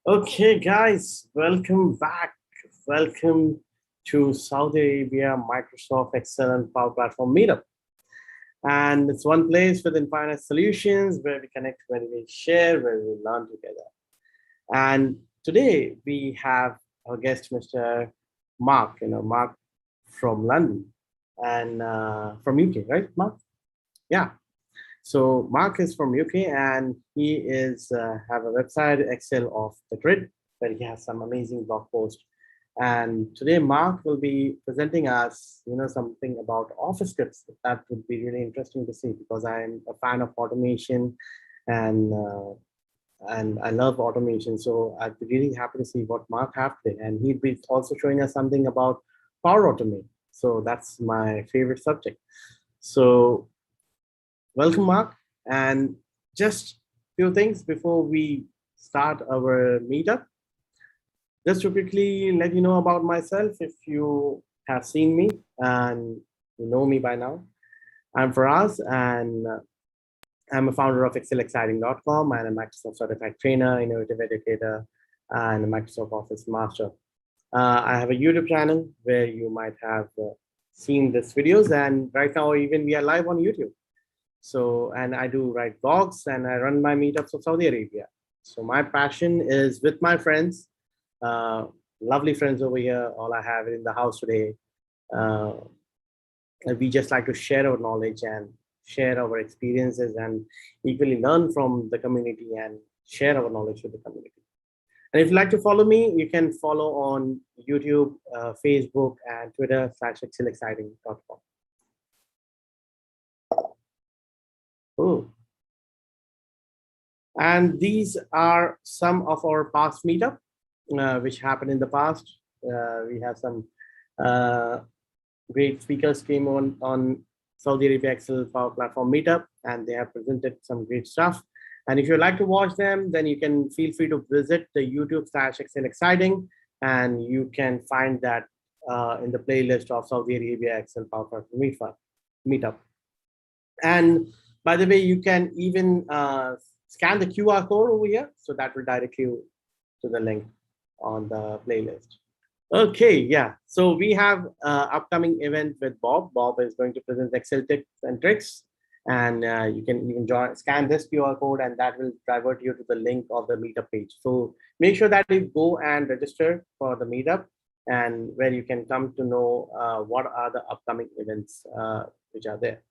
Okay, guys, welcome back. Welcome to Saudi Arabia Microsoft Excel and Power Platform Meetup. And it's one place with infinite solutions where we connect, where we share, where we learn together. And today we have our guest, Mr. Mark, Mark from London and from UK, right, Mark? Yeah. So Mark is from UK and he is have a website Excel off the grid where he has some amazing blog posts. And today Mark will be presenting us, something about office scripts. That would be really interesting to see because I'm a fan of automation and uh, and I love automation. So I'd be really happy to see what Mark have today. And he'd be also showing us something about Power Automate. So that's my favorite subject. So welcome, Mark. And just few things before we start our meetup. Just to quickly let you know about myself, if you have seen me and you know me by now, I'm Faraz and I'm a founder of excelexciting.com and a Microsoft certified trainer, innovative educator, and a Microsoft Office master. I have a YouTube channel where you might have seen these videos, and right now even we are live on YouTube. So, and I do write blogs and I run my meetups of Saudi Arabia. So my passion is with my friends, uh, lovely friends over here. All I have in the house today. Uh, and we just like to share our knowledge and share our experiences and equally learn from the community and share our knowledge with the community. And if you'd like to follow me, you can follow on YouTube, Facebook, and Twitter /excelexciting.com. Oh, and these are some of our past meetup, which happened in the past. We have some uh, great speakers came on Saudi Arabia Excel Power Platform Meetup, and they have presented some great stuff. And if you'd like to watch them, then you can feel free to visit the YouTube /Excel Exciting, and you can find that in the playlist of Saudi Arabia Excel Power Platform Meetup. And by the way, you can even scan the QR code over here. So that will direct you to the link on the playlist. Okay, yeah. So we have upcoming event with Bob. Bob is going to present Excel tips and tricks. And you can even scan this QR code and that will divert you to the link of the meetup page. So make sure that you go and register for the meetup and where you can come to know what are the upcoming events which are there.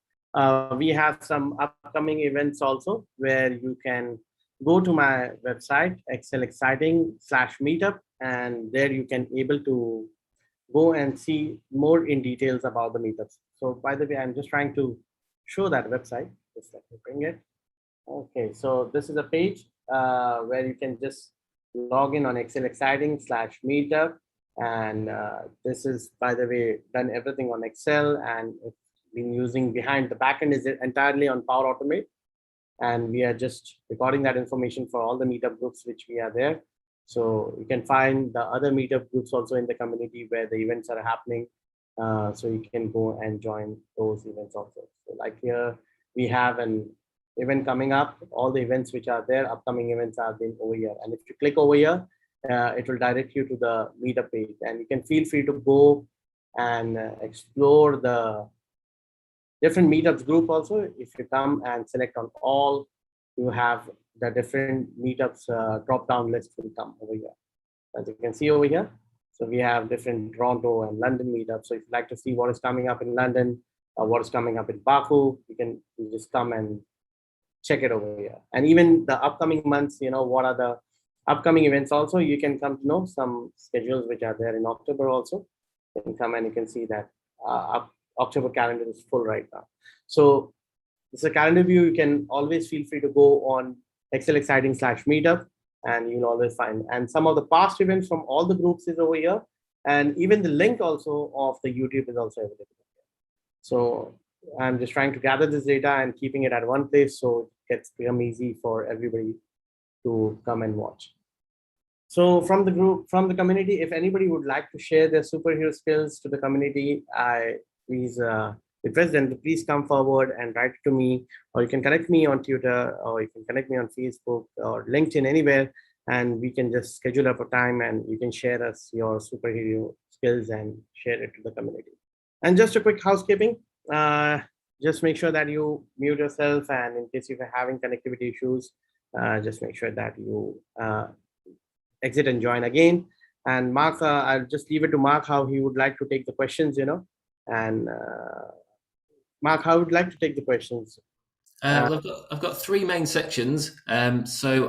We have some upcoming events also where you can go to my website, Excel Exciting /meetup, and there you can able to go and see more in details about the meetups. So by the way, I'm just trying to show that website. Just let me bring it. Okay, so this is a page where you can just log in on Excel Exciting /meetup. And this is, by the way, done everything on Excel and it's been using behind the backend is entirely on Power Automate. And we are just recording that information for all the meetup groups which we are there. So you can find the other meetup groups also in the community where the events are happening. So you can go and join those events also. So like here, we have an event coming up. All the events which are there, upcoming events have been over here. And if you click over here, it will direct you to the meetup page. And you can feel free to go and explore the different meetups group also. If you come and select on all, you have the different meetups drop down list will come over here. As you can see over here, so we have different Toronto and London meetups. So if you'd like to see what is coming up in London, what is coming up in Baku, you just come and check it over here. And even the upcoming months, what are the upcoming events also, you can come to know some schedules which are there in October also. You can come and you can see that October calendar is full right now. So this is a calendar view. You can always feel free to go on Excel Exciting /meetup and you'll always find. And some of the past events from all the groups is over here. And even the link also of the YouTube is also available. So I'm just trying to gather this data and keeping it at one place so it gets become easy for everybody to come and watch. So from the group, from the community, if anybody would like to share their superhero skills to the community, please request them to please come forward and write to me, or you can connect me on Twitter, or you can connect me on Facebook or LinkedIn, anywhere. and we can just schedule up a time and you can share us your superhero skills and share it to the community. And just a quick housekeeping, just make sure that you mute yourself, and in case if you're having connectivity issues, just make sure that you exit and join again. And Mark, I'll just leave it to Mark how he would like to take the questions, and Mark, how would you like to take the questions? Well, I've got three main sections, so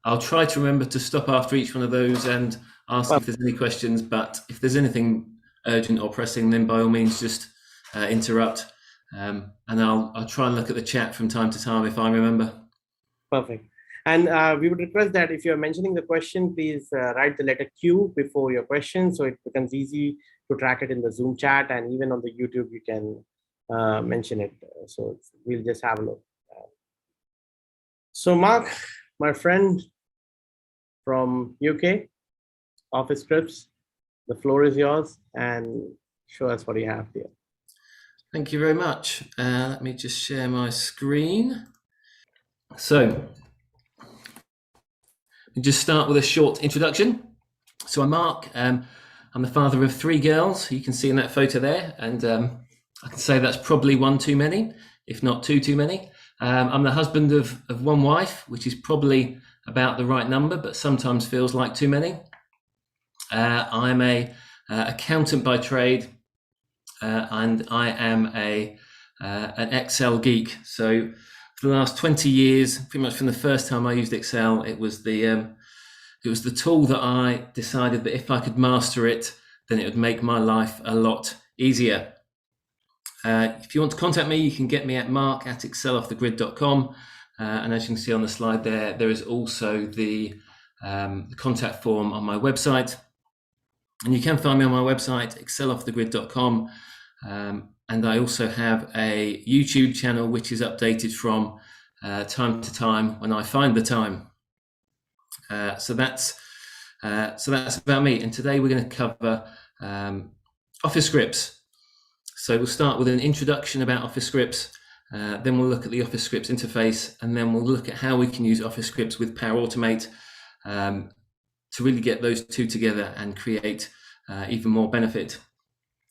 I'll try to remember to stop after each one of those and ask if there's any questions. But if there's anything urgent or pressing, then by all means just interrupt, and I'll try and look at the chat from time to time if I remember. Perfect. And we would request that if you're mentioning the question, please write the letter Q before your question, so it becomes easy to track it in the Zoom chat, and even on the YouTube you can mention it. So we'll just have a look. So Mark, my friend from UK, Office Scripts, the floor is yours, and show us what you have here. Thank you very much. Let me just share my screen. So we just start with a short introduction. So I'm Mark. I'm the father of 3 girls. You can see in that photo there, and I can say that's probably one too many, if not two too many. I'm the husband of 1 wife, which is probably about the right number, but sometimes feels like too many. I'm a accountant by trade, and I am an Excel geek. So for the last 20 years, pretty much from the first time I used Excel, it was the tool that I decided that if I could master it, then it would make my life a lot easier. If you want to contact me, you can get me at mark@exceloffthegrid.com. And as you can see on the slide there is also the contact form on my website. And you can find me on my website, exceloffthegrid.com. And I also have a YouTube channel, which is updated from time to time when I find the time. So that's about me. And today we're going to cover Office Scripts. So we'll start with an introduction about Office Scripts, then we'll look at the Office Scripts interface, and then we'll look at how we can use Office Scripts with Power Automate to really get those two together and create even more benefit.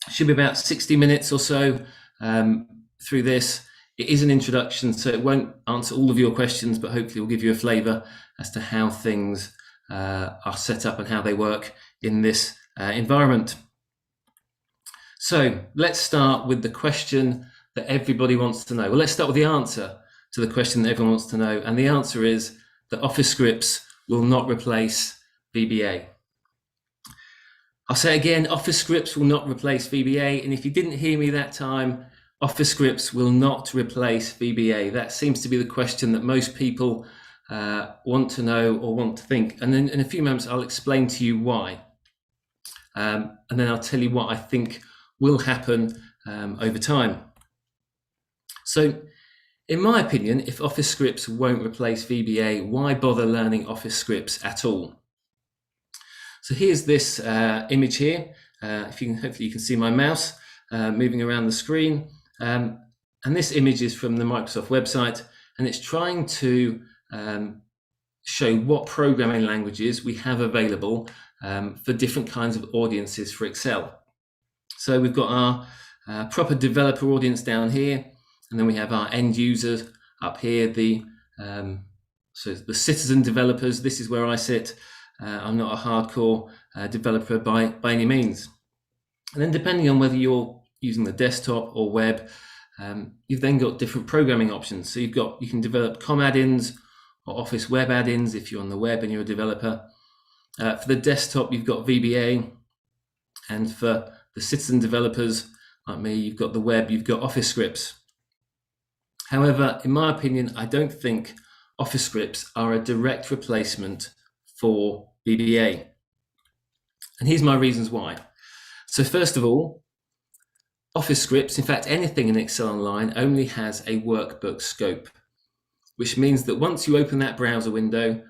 It should be about 60 minutes or so through this. It is an introduction, so it won't answer all of your questions, but hopefully will give you a flavour as to how things are set up and how they work in this environment. So let's start with the question that everybody wants to know. Well, let's start with the answer to the question that everyone wants to know. And the answer is that Office Scripts will not replace VBA. I'll say again, Office Scripts will not replace VBA. And if you didn't hear me that time, Office Scripts will not replace VBA. That seems to be the question that most people want to know or want to think. And then in a few moments, I'll explain to you why. And then I'll tell you what I think will happen over time. So in my opinion, if Office Scripts won't replace VBA, why bother learning Office Scripts at all? So here's this image here. Hopefully you can see my mouse moving around the screen. And this image is from the Microsoft website, and it's trying to show what programming languages we have available for different kinds of audiences for Excel. So we've got our proper developer audience down here, and then we have our end users up here, so the citizen developers. This is where I sit. I'm not a hardcore developer by any means. And then depending on whether you're using the desktop or web, you've then got different programming options. So you can develop COM add-ins or Office web add-ins if you're on the web and you're a developer. For the desktop, you've got VBA, and for the citizen developers like me, you've got the web, you've got Office Scripts. However, in my opinion, I don't think Office Scripts are a direct replacement for VBA. And here's my reasons why. So first of all, Office Scripts, in fact, anything in Excel Online only has a workbook scope, which means that once you open that browser window,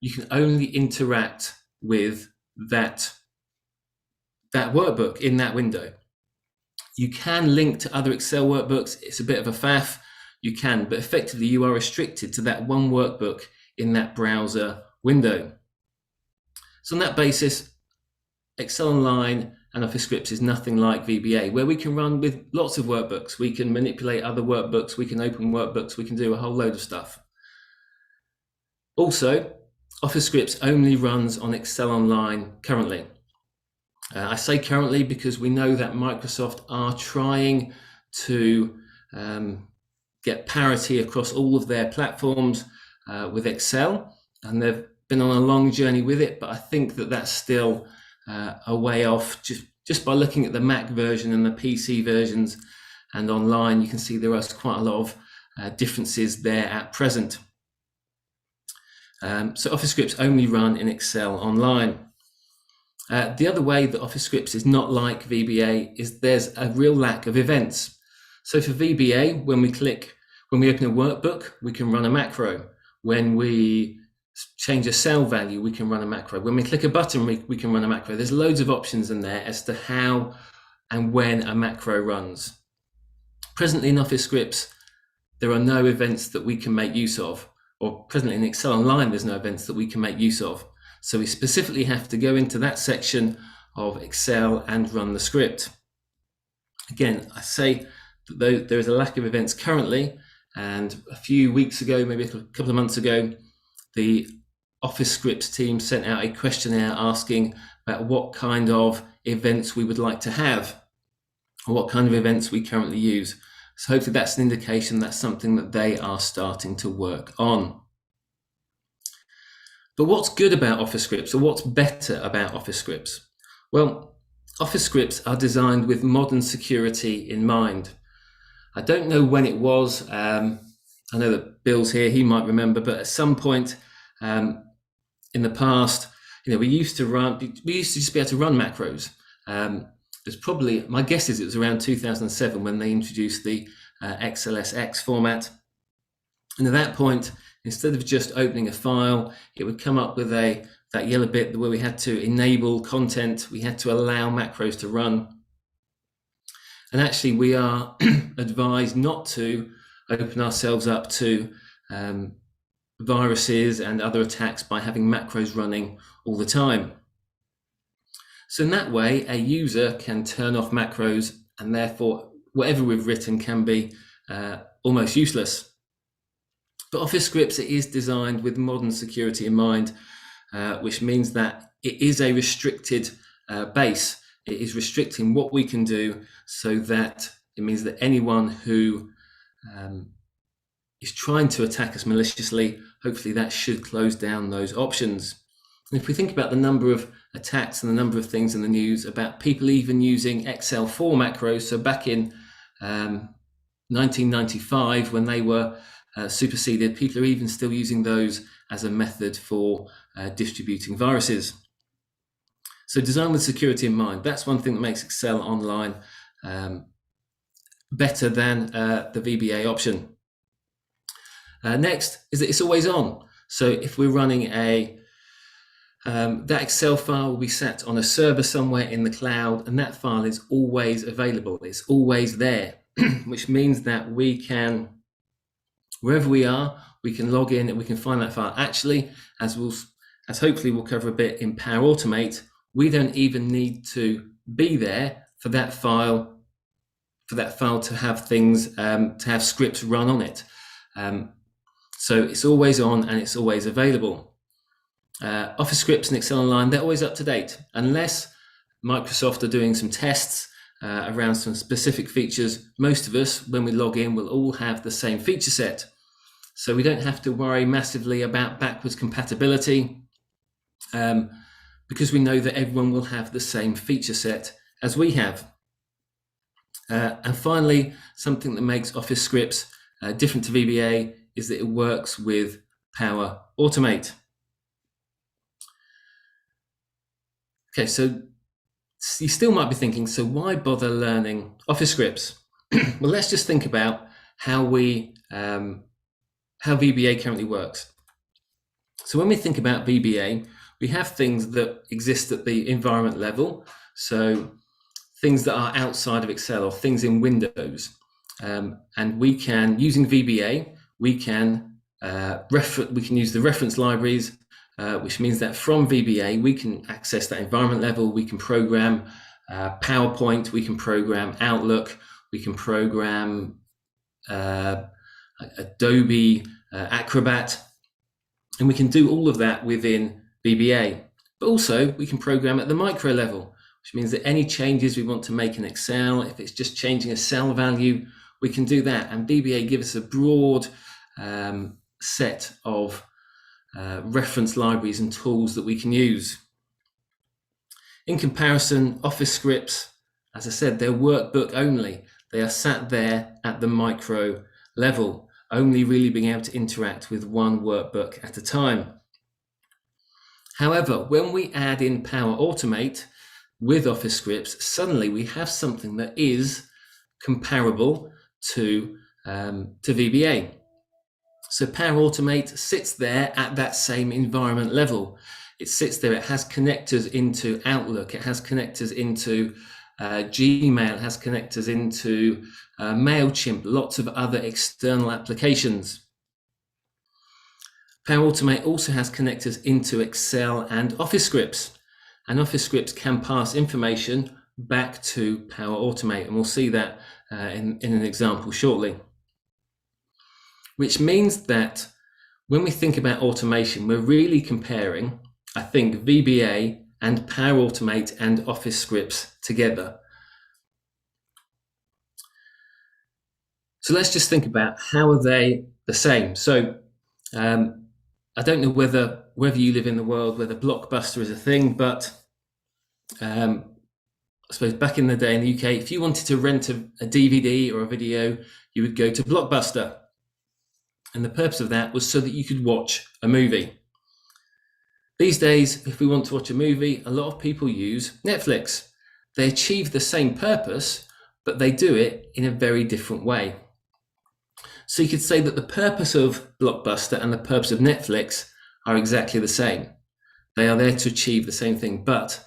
you can only interact with that workbook in that window. You can link to other Excel workbooks. It's a bit of a faff. You can, but effectively you are restricted to that one workbook in that browser window. So on that basis, Excel Online and Office Scripts is nothing like VBA, where we can run with lots of workbooks. We can manipulate other workbooks, we can open workbooks, we can do a whole load of stuff. Also, Office Scripts only runs on Excel Online currently. I say currently because we know that Microsoft are trying to get parity across all of their platforms with Excel, and they've been on a long journey with it, but I think that that's still a way off. Just by looking at the Mac version and the PC versions and online, you can see there are quite a lot of differences there at present. So Office Scripts only run in Excel Online. The other way that Office Scripts is not like VBA is there's a real lack of events. So for VBA, when we open a workbook, we can run a macro. When we change a cell value, we can run a macro. When we click a button, we can run a macro. There's loads of options in there as to how and when a macro runs. Presently in Office Scripts, there are no events that we can make use of, or presently in Excel Online, there's no events that we can make use of. So we specifically have to go into that section of Excel and run the script. Again, I say that there is a lack of events currently, and a few weeks ago, maybe a couple of months ago, the Office Scripts team sent out a questionnaire asking about what kind of events we would like to have, or what kind of events we currently use. So hopefully that's an indication that's something that they are starting to work on. But what's good about Office Scripts, or what's better about Office Scripts? Well, Office Scripts are designed with modern security in mind. I don't know when it was. I know that Bill's here, he might remember, but at some point in the past, we used to just be able to run macros. There's probably, my guess is it was around 2007 when they introduced the XLSX format. And at that point, instead of just opening a file, it would come up with that yellow bit where we had to enable content, we had to allow macros to run. And actually we are advised not to open ourselves up to viruses and other attacks by having macros running all the time. So in that way, a user can turn off macros, and therefore whatever we've written can be almost useless. But Office Scripts, it is designed with modern security in mind, which means that it is a restricted base. It is restricting what we can do, so that it means that anyone who is trying to attack us maliciously, hopefully that should close down those options. And if we think about the number of attacks and the number of things in the news about people even using Excel4 macros, so back in 1995 when they were superseded, people are even still using those as a method for distributing viruses. So design with security in mind. That's one thing that makes Excel Online better than the VBA option. Next is that it's always on. So if we're running that Excel file will be set on a server somewhere in the cloud, and that file is always available. It's always there, which means that we can, wherever we are, we can log in and we can find that file. Actually, as hopefully we'll cover a bit in Power Automate, we don't even need to be there for that file to have things, to have scripts run on it. So it's always on and it's always available. Office Scripts and Excel Online, they're always up to date, unless Microsoft are doing some tests around some specific features. Most of us, when we log in, will all have the same feature set. So we don't have to worry massively about backwards compatibility, because we know that everyone will have the same feature set as we have. And finally, something that makes Office Scripts different to VBA is that it works with Power Automate. Okay, so you still might be thinking, so why bother learning Office Scripts? Well, let's just think about how VBA currently works. So when we think about VBA, we have things that exist at the environment level. So things that are outside of Excel or things in Windows. And we can, using VBA, we can use the reference libraries which means that from VBA, we can access that environment level, we can program PowerPoint, we can program Outlook, we can program Adobe Acrobat, and we can do all of that within VBA. But also we can program at the micro level, which means that any changes we want to make in Excel, if it's just changing a cell value, we can do that. And VBA gives us a broad set of reference libraries and tools that we can use. In comparison, Office scripts, as I said, they're workbook only. They are sat there at the micro level, only really being able to interact with one workbook at a time. However, when we add in Power Automate with Office scripts, suddenly we have something that is comparable to VBA. So Power Automate sits there at that same environment level. It sits there, it has connectors into Outlook, it has connectors into Gmail, it has connectors into MailChimp, lots of other external applications. Power Automate also has connectors into Excel and Office scripts, and Office scripts can pass information back to Power Automate, and we'll see that in an example shortly. Which means that when we think about automation, we're really comparing, I think, VBA and Power Automate and Office scripts together. So let's just think about how are they the same. So I don't know whether you live in the world whether Blockbuster is a thing, but I suppose back in the day in the UK, if you wanted to rent a DVD or a video, you would go to Blockbuster. And the purpose of that was so that you could watch a movie. These days, if we want to watch a movie, a lot of people use Netflix. They achieve the same purpose, but they do it in a very different way. So you could say that the purpose of Blockbuster and the purpose of Netflix are exactly the same. They are there to achieve the same thing, but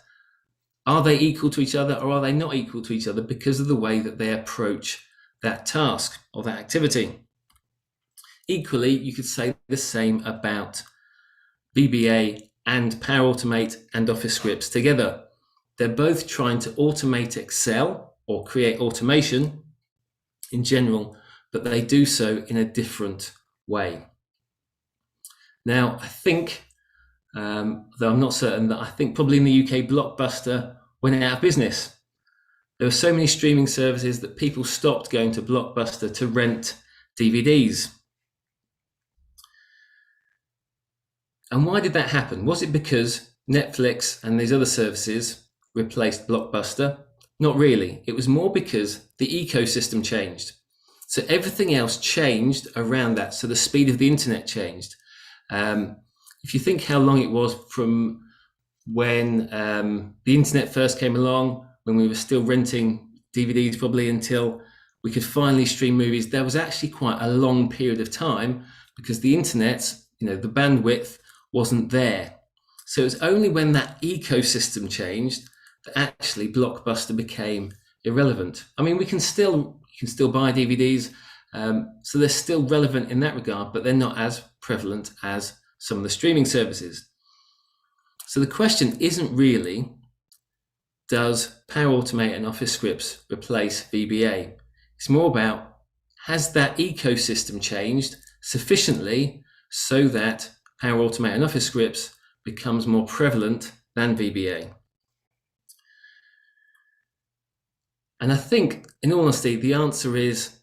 are they equal to each other or are they not equal to each other because of the way that they approach that task or that activity? Equally, you could say the same about VBA and Power Automate and Office scripts together. They're both trying to automate Excel or create automation in general, but they do so in a different way. Now, I think, though I'm not certain, that I think probably in the UK, Blockbuster went out of business. There were so many streaming services that people stopped going to Blockbuster to rent DVDs. And why did that happen? Was it because Netflix and these other services replaced Blockbuster? Not really. It was more because the ecosystem changed. So everything else changed around that. So the speed of the internet changed. If you think how long it was from when the internet first came along, when we were still renting DVDs probably until we could finally stream movies, there was actually quite a long period of time because the internet, the bandwidth wasn't there. So it was only when that ecosystem changed that actually Blockbuster became irrelevant. I mean, you can still buy DVDs, so they're still relevant in that regard, but they're not as prevalent as some of the streaming services. So the question isn't really, does Power Automate and Office scripts replace VBA? It's more about, has that ecosystem changed sufficiently so that Power Automate and Office scripts becomes more prevalent than VBA? And I think, in all honesty, the answer is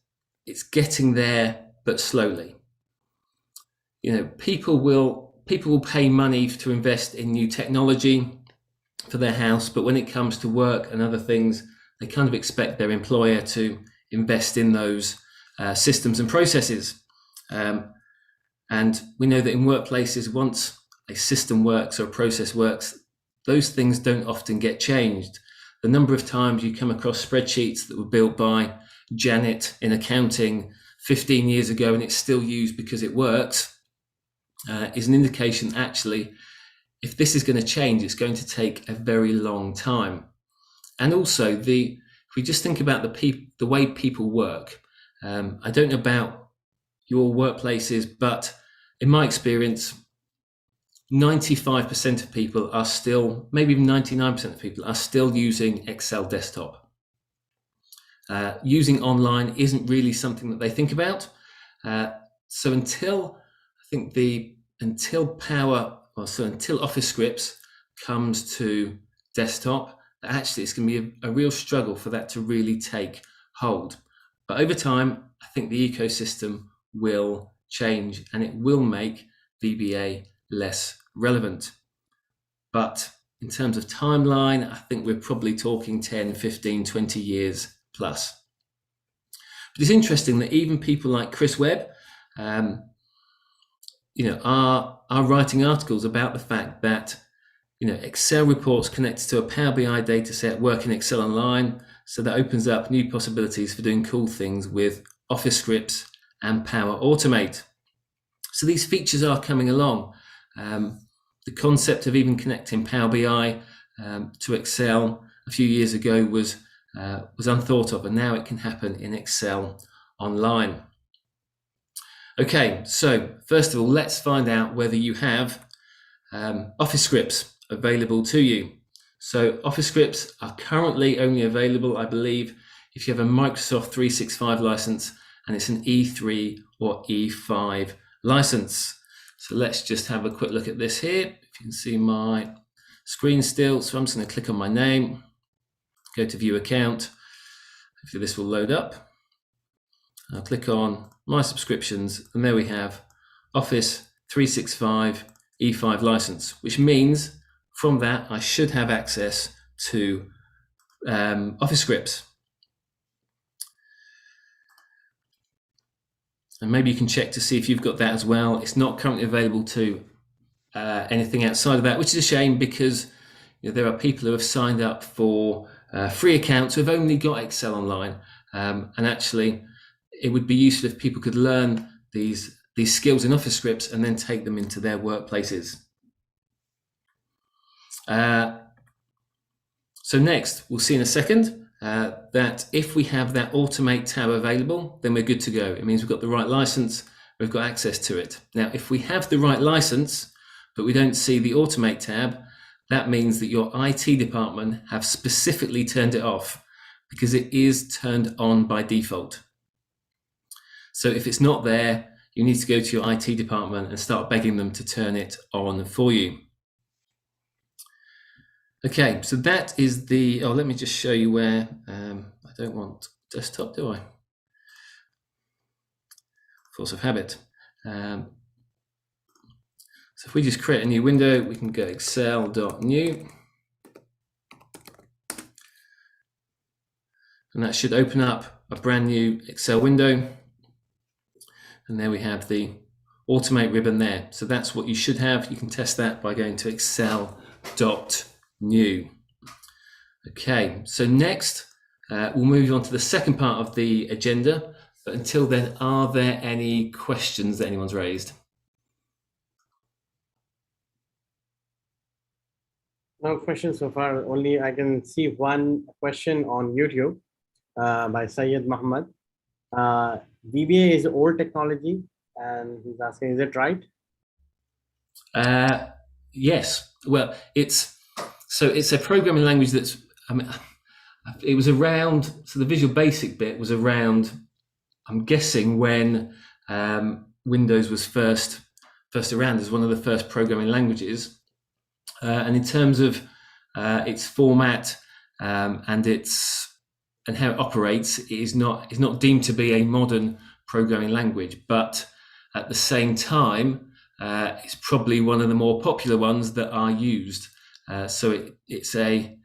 it's getting there, but slowly. People will pay money to invest in new technology for their house, but when it comes to work and other things, they kind of expect their employer to invest in those systems and processes. And we know that in workplaces, once a system works or a process works, those things don't often get changed. The number of times you come across spreadsheets that were built by Janet in accounting 15 years ago and it's still used because it works is an indication, actually, if this is going to change, it's going to take a very long time. And also, if we just think about the way people work, I don't know about your workplaces, but in my experience, 95% of people are still, maybe even 99% of people are still using Excel desktop. Using online isn't really something that they think about. So until Office Scripts comes to desktop, actually it's going to be a real struggle for that to really take hold. But over time, I think the ecosystem will change and it will make VBA less relevant. But in terms of timeline, I think we're probably talking 10, 15, 20 years plus. But it's interesting that even people like Chris Webb, are writing articles about the fact that Excel reports connected to a Power BI dataset work in Excel Online, so that opens up new possibilities for doing cool things with Office Scripts and Power Automate. So these features are coming along. The concept of even connecting Power BI to Excel a few years ago was unthought of, and now it can happen in Excel Online. Okay, so first of all, let's find out whether you have Office Scripts available to you. So Office Scripts are currently only available, I believe, if you have a Microsoft 365 license and it's an E3 or E5 license. So let's just have a quick look at this here. If you can see my screen still, so I'm just going to click on my name, go to View Account. Hopefully this will load up. I'll click on My Subscriptions, and there we have Office 365 E5 license, which means from that I should have access to Office Scripts. And maybe you can check to see if you've got that as well. It's not currently available to anything outside of that, which is a shame, because there are people who have signed up for free accounts who have only got Excel Online, and actually it would be useful if people could learn these skills in Office Scripts and then take them into their workplaces. So next, we'll see in a second that if we have that Automate tab available, then we're good to go. It means we've got the right license, we've got access to it. Now, if we have the right license, but we don't see the Automate tab, that means that your IT department have specifically turned it off, because it is turned on by default. So if it's not there, you need to go to your IT department and start begging them to turn it on for you. Okay, so that is let me just show you where, I don't want desktop, do I? Force of habit. So if we just create a new window, we can go excel.new. And that should open up a brand new Excel window. And there we have the Automate ribbon there. So that's what you should have. You can test that by going to excel.new. Okay, so next we'll move on to the second part of the agenda. But until then, are there any questions that anyone's raised? No questions so far. Only I can see one question on YouTube by Syed Muhammad. VBA is old technology, and he's asking, is it right? Yes. Well, it's a programming language that's, it was around, so the Visual Basic bit was around, I'm guessing, when Windows was first around as one of the first programming languages. And in terms of its format and how it operates, it is not deemed to be a modern programming language, but at the same time, it's probably one of the more popular ones that are used. So it's certainly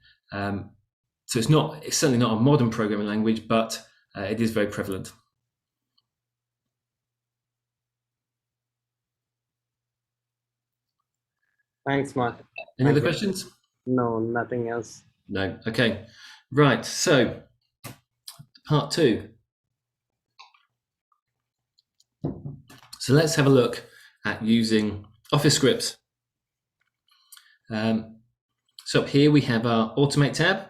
not a modern programming language, but it is very prevalent. Thanks, Mark. Any other questions? No, nothing else. No. Okay. Right. So part 2. So let's have a look at using Office Scripts. So up here we have our Automate tab.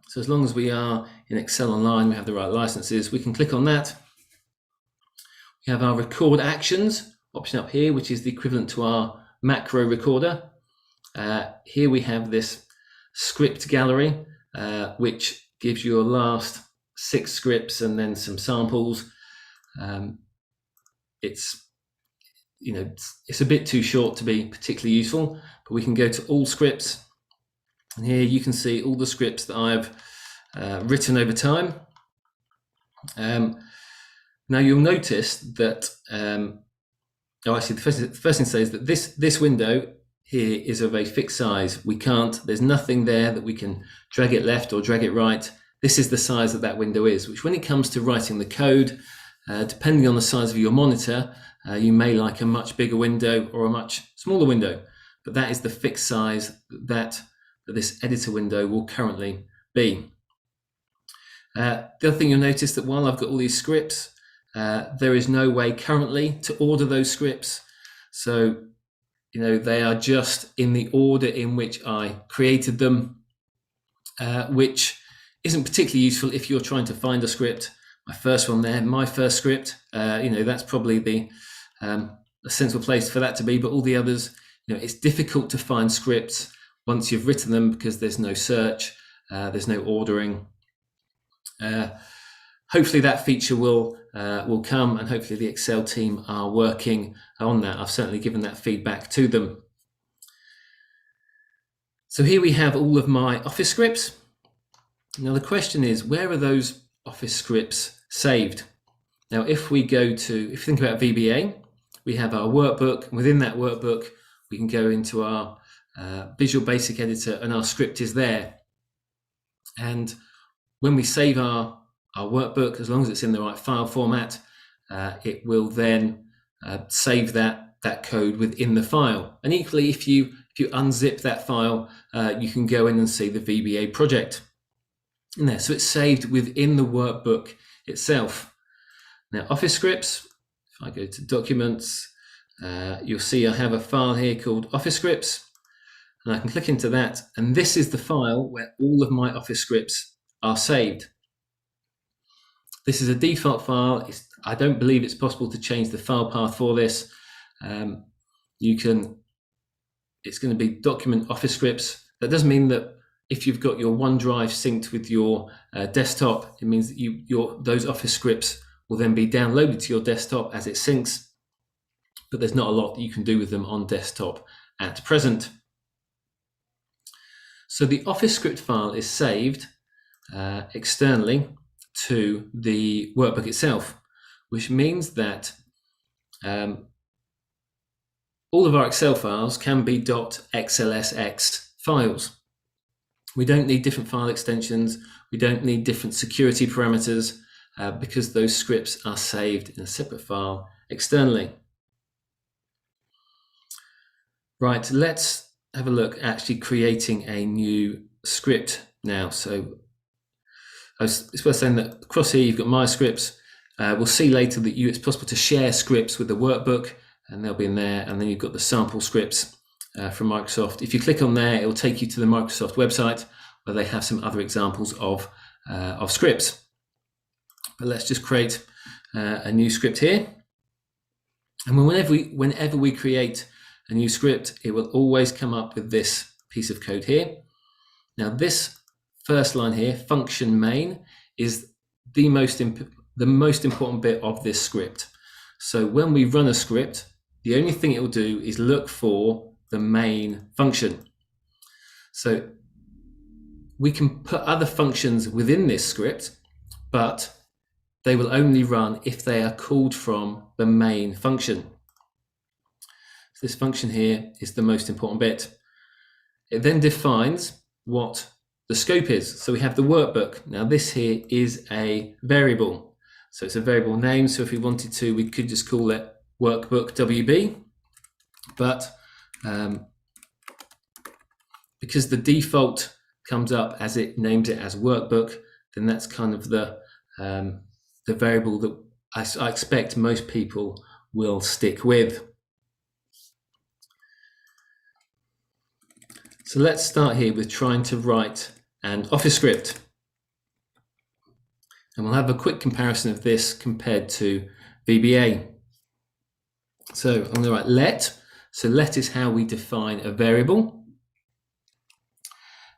So as long as we are in Excel Online, we have the right licenses, we can click on that. We have our Record Actions option up here, which is the equivalent to our macro recorder. Here we have this script gallery, which gives you your last 6 scripts and then some samples. It's a bit too short to be particularly useful, but we can go to all scripts, and here you can see all the scripts that I've written over time. Now you'll notice that actually the first thing to say is that this window here is of a fixed size. There's nothing there that we can drag it left or drag it right. This is the size that window is, which when it comes to writing the code, depending on the size of your monitor, you may like a much bigger window or a much smaller window, but that is the fixed size that this editor window will currently be. The other thing you'll notice that while I've got all these scripts, there is no way currently to order those scripts. So, they are just in the order in which I created them, which isn't particularly useful if you're trying to find a script. My first one there, my first script, that's probably the a sensible place for that to be, but all the others, it's difficult to find scripts once you've written them because there's no search, there's no ordering. Hopefully that feature will come, and hopefully the Excel team are working on that. I've certainly given that feedback to them. So here we have all of my Office scripts. Now the question is, where are those Office scripts saved? Now if you think about VBA, we have our workbook, and within that workbook we can go into our Visual Basic Editor, and our script is there. And when we save our workbook, as long as it's in the right file format, it will then save that code within the file. And equally, if you unzip that file, you can go in and see the VBA project in there. So it's saved within the workbook itself. Now, Office scripts, if I go to Documents, you'll see I have a file here called Office scripts, and I can click into that, and this is the file where all of my Office scripts are saved. This is a default file. I don't believe it's possible to change the file path for this. It's going to be document Office scripts. That doesn't mean that if you've got your OneDrive synced with your desktop, it means that those Office scripts will then be downloaded to your desktop as it syncs, but there's not a lot that you can do with them on desktop at present. So the Office script file is saved externally to the workbook itself, which means that all of our Excel files can be .xlsx files. We don't need different file extensions. We don't need different security parameters because those scripts are saved in a separate file externally. Right, let's have a look at actually creating a new script now. So it's worth saying that across here you've got my scripts. We'll see later that it's possible to share scripts with the workbook, and they'll be in there. And then you've got the sample scripts from Microsoft. If you click on there, it will take you to the Microsoft website where they have some other examples of scripts. But let's just create a new script here. And whenever we create a new script, it will always come up with this piece of code here. Now this first line here, function main, is the most important bit of this script. So when we run a script, the only thing it will do is look for the main function. So we can put other functions within this script, but they will only run if they are called from the main function. So this function here is the most important bit. It then defines what the scope is. So we have the workbook. Now this here is a variable. So it's a variable name. So if we wanted to, we could just call it workbook WB. But because the default comes up as it names it as workbook, then that's kind of the variable that I expect most people will stick with. So let's start here with trying to write an Office script. And we'll have a quick comparison of this compared to VBA. So I'm going to write let, So let is how we define a variable.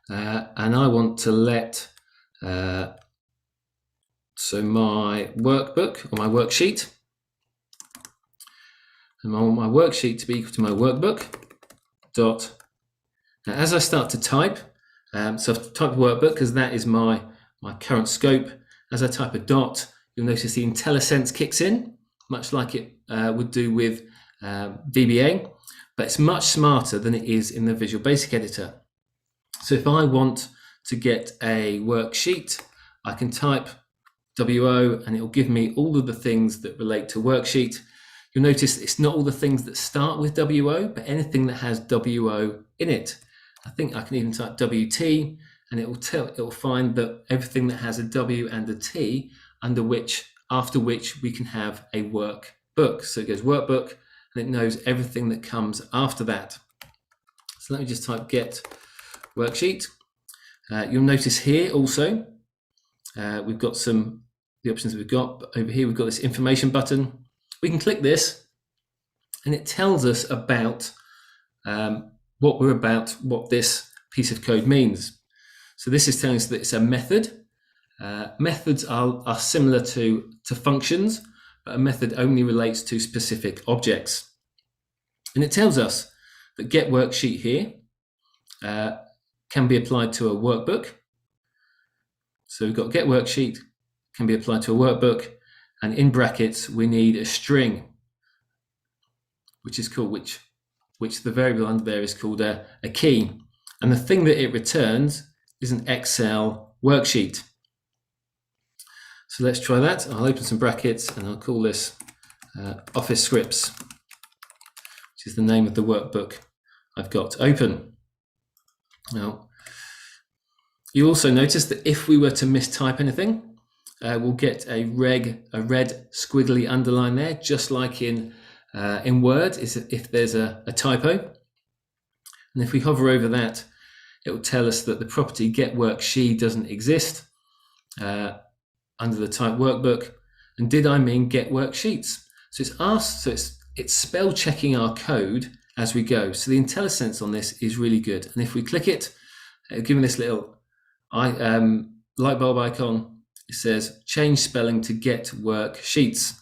And I want to let, so my workbook or my worksheet, and I want my worksheet to be equal to my workbook dot. Now, as I start to type, so I've typed workbook because that is my current scope. As I type a dot, you'll notice the IntelliSense kicks in, much like it would do with VBA, but it's much smarter than it is in the Visual Basic Editor. So if I want to get a worksheet, I can type WO and it will give me all of the things that relate to worksheet. You'll notice it's not all the things that start with WO, but anything that has WO in it. I think I can even type WT and it will find that everything that has a W and a T after which we can have a workbook. So it goes workbook and it knows everything that comes after that. So let me just type get worksheet. You'll notice here also we've got the options we've got over here. We've got this information button. We can click this and it tells us about what this piece of code means. So this is telling us that it's a method. Methods are similar to functions, but a method only relates to specific objects. And it tells us that get worksheet here can be applied to a workbook. So we've got get worksheet can be applied to a workbook, and in brackets we need a string, which is called which the variable under there is called a key, and the thing that it returns is an Excel worksheet. So let's try that. I'll open some brackets and I'll call this Office Scripts, which is the name of the workbook I've got open. Now, you also notice that if we were to mistype anything, we'll get a red squiggly underline there, just like in Word, if there's a typo. And if we hover over that, it will tell us that the property get worksheet doesn't exist under the type workbook. And did I mean get worksheets? So it's asked, so it's spell checking our code as we go. So the IntelliSense on this is really good. And if we click it, given this little light bulb icon, it says change spelling to get worksheets.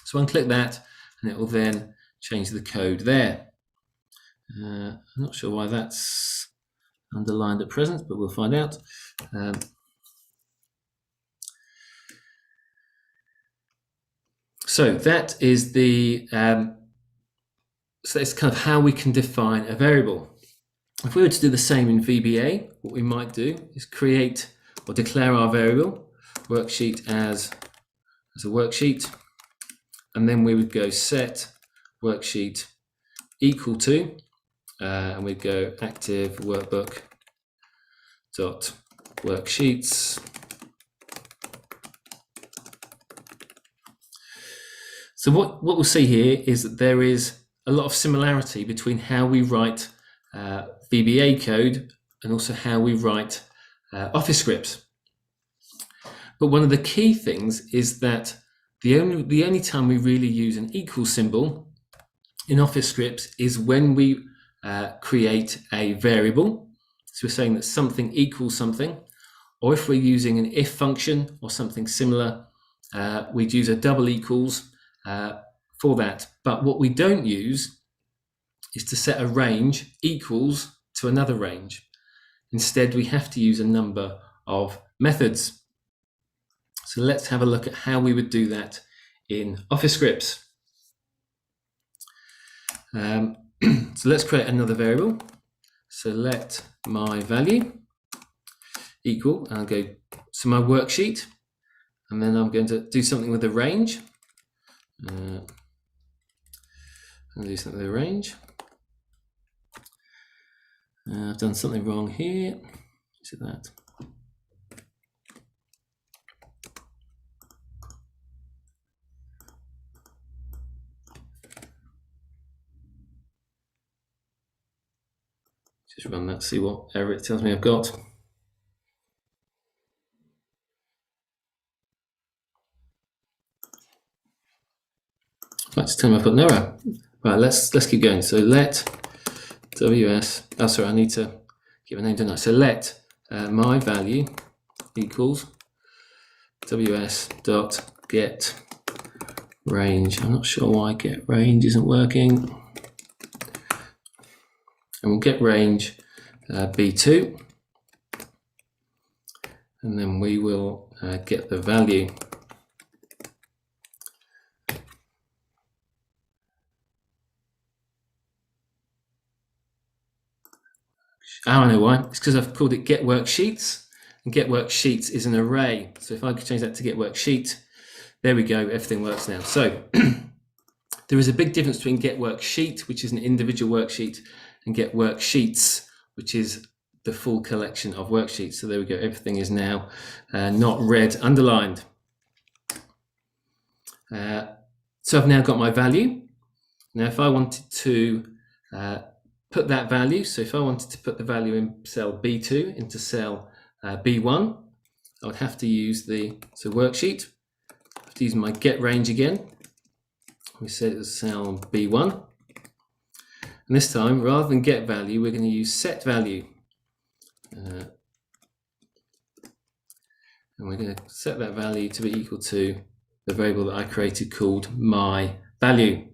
So unclick that and it will then change the code there. I'm not sure why that's underlined at present, but we'll find out. So that is so that's kind of how we can define a variable. If we were to do the same in VBA, what we might do is create or declare our variable worksheet as a worksheet, and then we would go set worksheet equal to, and we'd go active workbook dot worksheets. So what we'll see here is that there is a lot of similarity between how we write VBA code and also how we write Office scripts. But one of the key things is that the only time we really use an equal symbol in Office scripts is when we create a variable. So we're saying that something equals something, or if we're using an if function or something similar, we'd use a double equals for that. But what we don't use is to set a range equals to another range. Instead, we have to use a number of methods. So let's have a look at how we would do that in Office scripts. So let's create another variable. So let my value equal, and I'll go to my worksheet, and then I'm going to do something with the range. I'll do something with the range. I've done something wrong here. Is it that? Just run that, see what error it tells me I've got. Right, it's telling me I've got an error. Right, let's keep going. So let ws, oh sorry, I need to give a name, don't I? So let my value equals ws dot get range. I'm not sure why get range isn't working. And we'll get range b2, and then we will get the value. Oh, I know why. It's because I've called it get worksheets, and get worksheets is an array. So if I could change that to get worksheet, there we go, everything works now. So there is a big difference between get worksheet, which is an individual worksheet, and get worksheets, which is the full collection of worksheets. So there we go, everything is now not red underlined. So I've now got my value. Now if I wanted to put that value, so if I wanted to put the value in cell B2 into cell B1, I would have to use the worksheet. I have to use my get range again. We said it was cell B1. And this time, rather than get value, we're going to use set value. And we're going to set that value to be equal to the variable that I created called my value.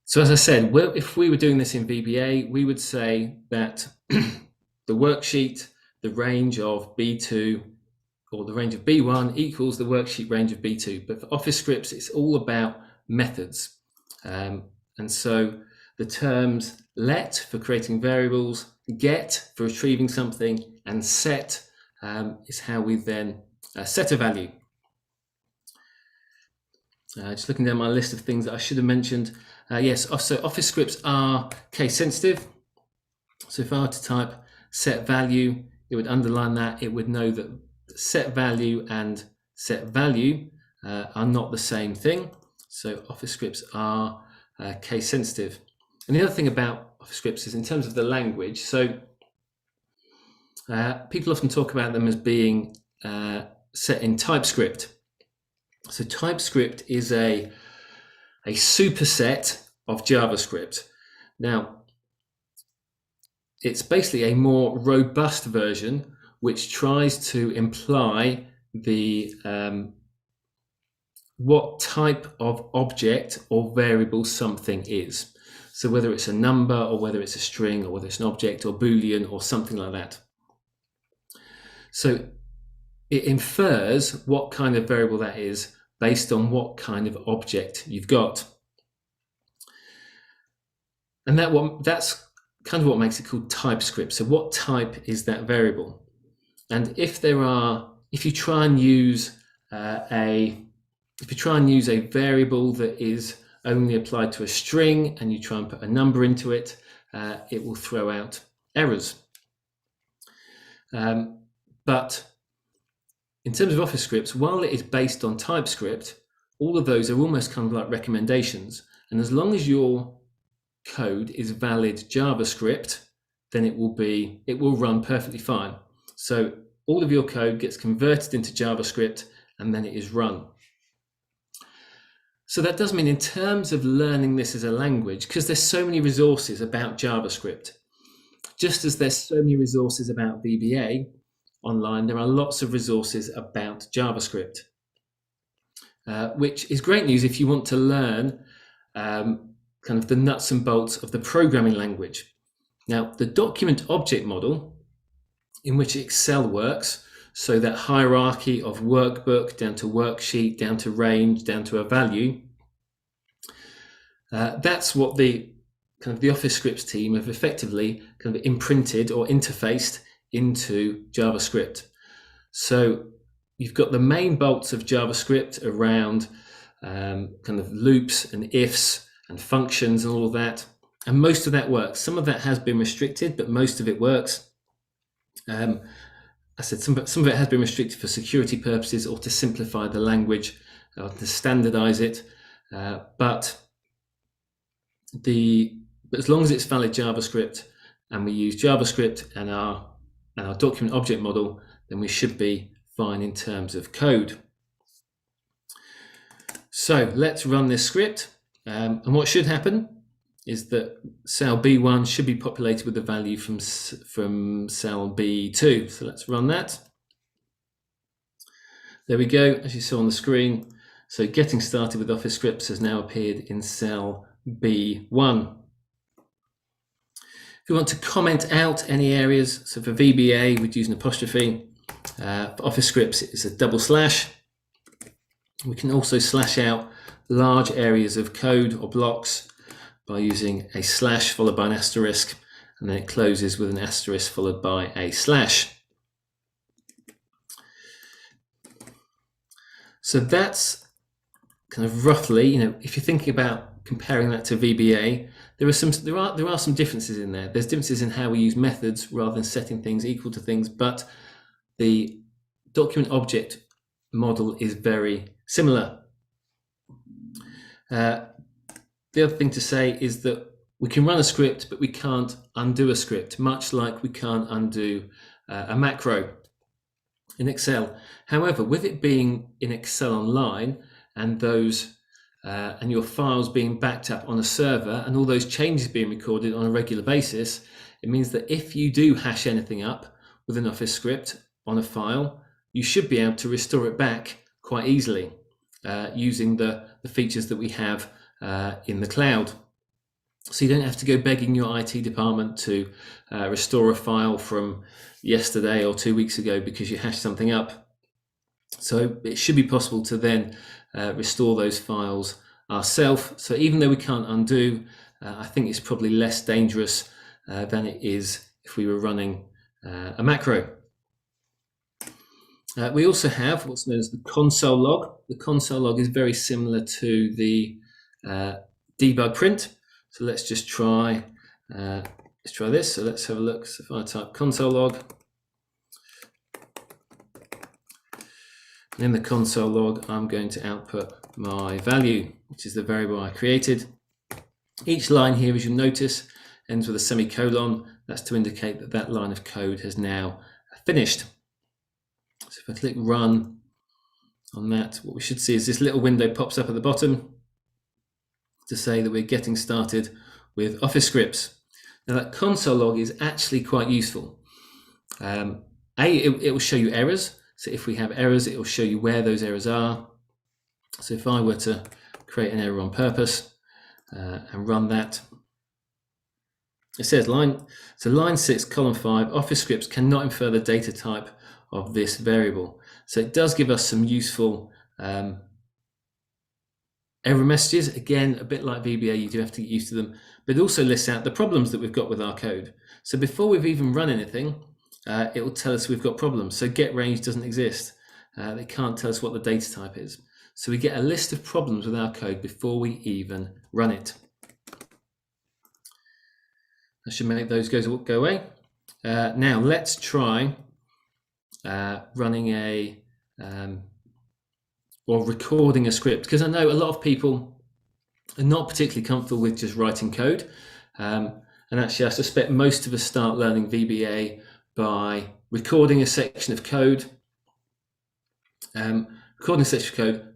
So as I said, if we were doing this in VBA, we would say that the worksheet, the range of B2 or the range of B1 equals the worksheet range of B2. But for Office scripts, it's all about methods. And so the terms let for creating variables, get for retrieving something, and set is how we then set a value. Just looking down my list of things that I should have mentioned. Yes, so Office scripts are case sensitive. So if I were to type set value, it would underline that. It would know that set value and set value are not the same thing. So Office scripts are case sensitive. And the other thing about Office scripts is in terms of the language. So people often talk about them as being set in TypeScript. So TypeScript is a superset of JavaScript. Now, it's basically a more robust version which tries to imply the what type of object or variable something is. So whether it's a number or whether it's a string or whether it's an object or Boolean or something like that. So it infers what kind of variable that is based on what kind of object you've got. And that's kind of what makes it called TypeScript. So what type is that variable? And if you try and use a variable that is only applied to a string and you try and put a number into it, it will throw out errors. But in terms of Office scripts, while it is based on TypeScript, all of those are almost kind of like recommendations. And as long as your code is valid JavaScript, then it will run perfectly fine. So all of your code gets converted into JavaScript and then it is run. So that does mean in terms of learning this as a language, because there's so many resources about JavaScript, just as there's so many resources about VBA online, there are lots of resources about JavaScript, which is great news if you want to learn kind of the nuts and bolts of the programming language. Now, the document object model in which Excel works, so that hierarchy of workbook down to worksheet, down to range, down to a value, that's what the Office scripts team have effectively kind of imprinted or interfaced into JavaScript. So you've got the main bolts of JavaScript around kind of loops and ifs and functions and all of that. And most of that works. Some of that has been restricted, but most of it works. I said some of it has been restricted for security purposes or to simplify the language or to standardize it. But as long as it's valid JavaScript and we use JavaScript and our document object model, then we should be fine in terms of code. So let's run this script. And what should happen is that cell B1 should be populated with the value from cell B2. So let's run that. There we go, as you saw on the screen. So getting started with Office scripts has now appeared in cell B1. If we want to comment out any areas, so for VBA, we'd use an apostrophe. For Office scripts, it's a double slash. We can also slash out large areas of code or blocks by using a slash followed by an asterisk, and then it closes with an asterisk followed by a slash. So that's kind of roughly, if you're thinking about comparing that to VBA, there are some differences in there. There's differences in how we use methods rather than setting things equal to things, but the document object model is very similar. The other thing to say is that we can run a script, but we can't undo a script, much like we can't undo a macro in Excel. However, with it being in Excel Online and and your files being backed up on a server and all those changes being recorded on a regular basis, it means that if you do hash anything up with an Office script on a file, you should be able to restore it back quite easily using the features that we have in the cloud. So you don't have to go begging your IT department to restore a file from yesterday or 2 weeks ago because you hashed something up. So it should be possible to then restore those files ourselves. So even though we can't undo, I think it's probably less dangerous than it is if we were running a macro. We also have what's known as the console log. The console log is very similar to the debug print. So let's just try this. So let's have a look. So if I type console log, and in the console log, I'm going to output my value, which is the variable I created. Each line here, as you'll notice, ends with a semicolon. That's to indicate that that line of code has now finished. So if I click run on that, what we should see is this little window pops up at the bottom to say that we're getting started with Office scripts. Now that console log is actually quite useful. It will show you errors. So if we have errors, it will show you where those errors are. So if I were to create an error on purpose and run that, it says line 6, column 5, Office scripts cannot infer the data type of this variable. So it does give us some useful error messages. Again, a bit like VBA, you do have to get used to them, but it also lists out the problems that we've got with our code. So before we've even run anything, it will tell us we've got problems. So get range doesn't exist. They can't tell us what the data type is. So we get a list of problems with our code before we even run it. I should make those go away. Now let's try running or recording a script, because I know a lot of people are not particularly comfortable with just writing code. And actually, I suspect most of us start learning VBA by recording a section of code,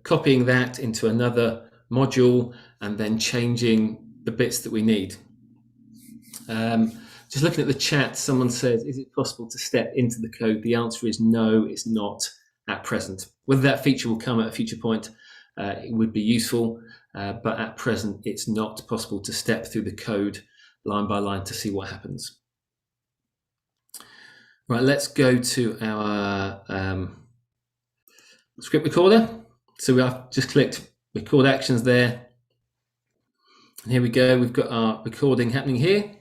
copying that into another module, and then changing the bits that we need. Just looking at the chat, someone says, is it possible to step into the code? The answer is no, it's not at present. Whether that feature will come at a future point, it would be useful, but at present, it's not possible to step through the code line by line to see what happens. Right, let's go to our script recorder. So I've just clicked record actions there. And here we go, we've got our recording happening here.